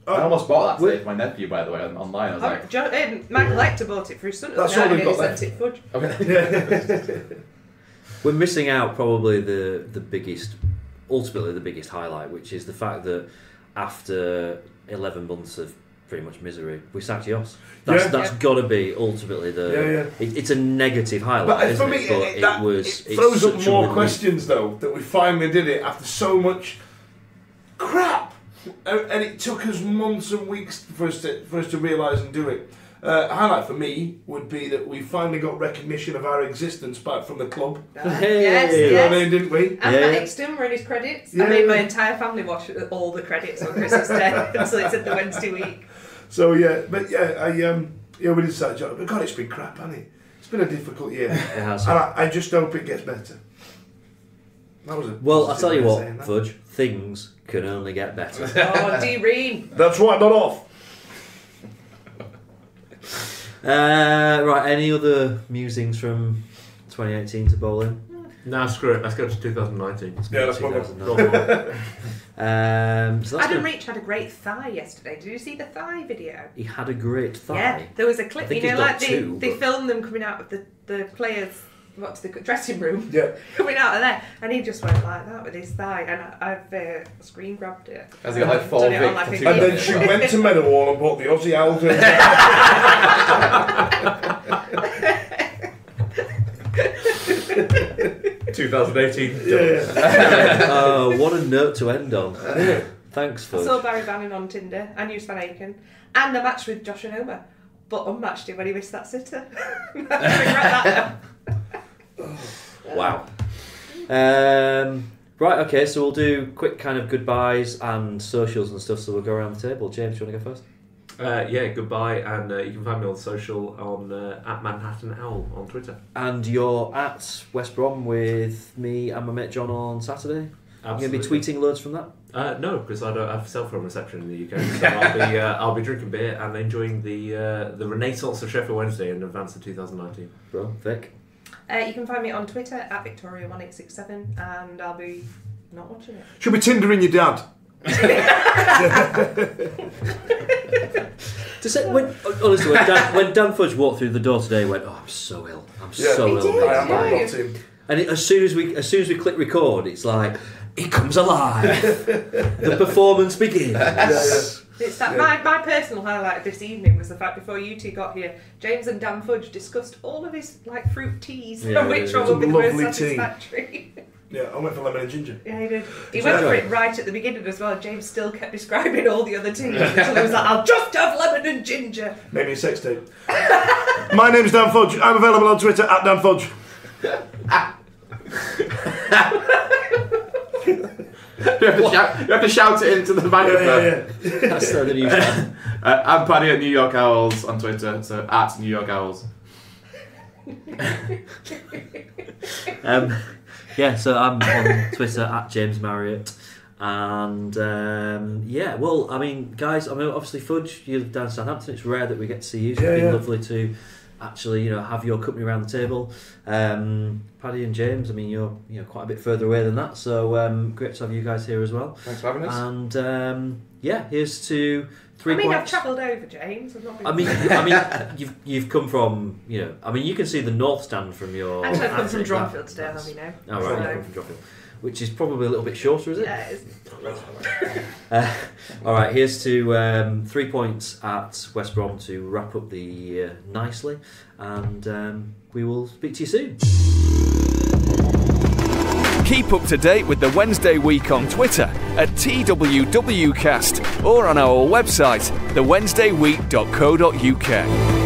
I almost bought that today for my nephew, by the way, online. I was like, Michael Hector bought it for his son. That's all we've got left. Sent it Fudge. okay. We're missing out probably ultimately the biggest highlight, which is the fact that after 11 months of pretty much misery, we sacked Yoss. That's got to be ultimately it's a negative highlight, but isn't for me, it? But it throws up more questions, though, that we finally did it after so much crap. And it took us months and weeks for us to realise and do it. A highlight for me would be that we finally got recognition of our existence back from the club. Yes. You know what I mean, didn't we? And Matt Exton were in his credits. I made my entire family watch all the credits on Christmas Day until it's at the Wednesday week. So we did that job. But God, it's been crap, hasn't it? It's been a difficult year. It has. And I just hope it gets better. Well, I'll tell you what, Fudge, things can only get better. Oh, D-Reen. That's right, not off. Right, any other musings from 2018 to bowling? No, screw it. Let's go to 2019. Yeah, that's what Adam Reach had a great thigh yesterday. Did you see the thigh video? He had a great thigh. Yeah, there was a clip. I think they filmed them coming out of the players' the dressing room. Yeah. Coming out of there, and he just went like that with his thigh, and I've screen grabbed it. Has he got like 4 big tattoos? And then she went to Meadowhall and bought the Aussie Owl. 2018. Oh, what a note to end on. Thanks, Fudge. I saw Barry Bannon on Tinder, and used Van Aken, and a match with Josh and Omer, but unmatched him when he missed that sitter. Regret that. Wow. Right, okay, so we'll do quick kind of goodbyes and socials and stuff, so we'll go around the table. James, do you want to go first? Goodbye, and you can find me on social on at Manhattan Owl on Twitter. And you're at West Brom with me and my mate John on Saturday. Absolutely. You're going to be tweeting loads from that? No, because I don't have cell phone reception in the UK. So I'll be drinking beer and enjoying the renaissance of Sheffield Wednesday in advance of 2019. Bro, Vic? You can find me on Twitter at Victoria1867, and I'll be not watching it. Should be Tindering your dad. To say, honestly, when Dan Fudge walked through the door today, he went, "Oh, I'm so ill. I'm so ill." I am him. And as soon as we click record, it's like it comes alive. The performance begins. It's that my personal highlight of this evening was the fact before you two got here, James and Dan Fudge discussed all of his fruit teas, which one would be the most satisfactory. Yeah, I went for lemon and ginger. Yeah, he did. He went for it right at the beginning as well. James still kept describing all the other teas until he was like, "I'll just have lemon and ginger." Maybe a sex tape. My name's Dan Fudge. I'm available on Twitter at Dan Fudge. You have to shout it into the microphone. Yeah. That's the news. I'm Paddy at New York Owls on Twitter, so at New York Owls. Yeah, so I'm on Twitter at James Marriott. And well, I mean, guys, I mean, obviously, Fudge, you're down in Southampton. It's rare that we get to see you. So it's been lovely to actually, have your company around the table. Paddy and James, I mean, you're quite a bit further away than that. So great to have you guys here as well. Thanks for having us. And here's to 3 points. I've travelled over, James. I've not been. I mean, you've come from, I mean, you can see the North Stand from your. Actually, I've come from attic. Dronfield today, I'll have you know. Oh, right, you come from Dronfield. Which is probably a little bit shorter, is it? Yeah, it is. All right, here's to 3 points at West Brom to wrap up the year nicely, and we will speak to you soon. Keep up to date with the Wednesday Week on Twitter at TWWcast or on our website, thewednesdayweek.co.uk.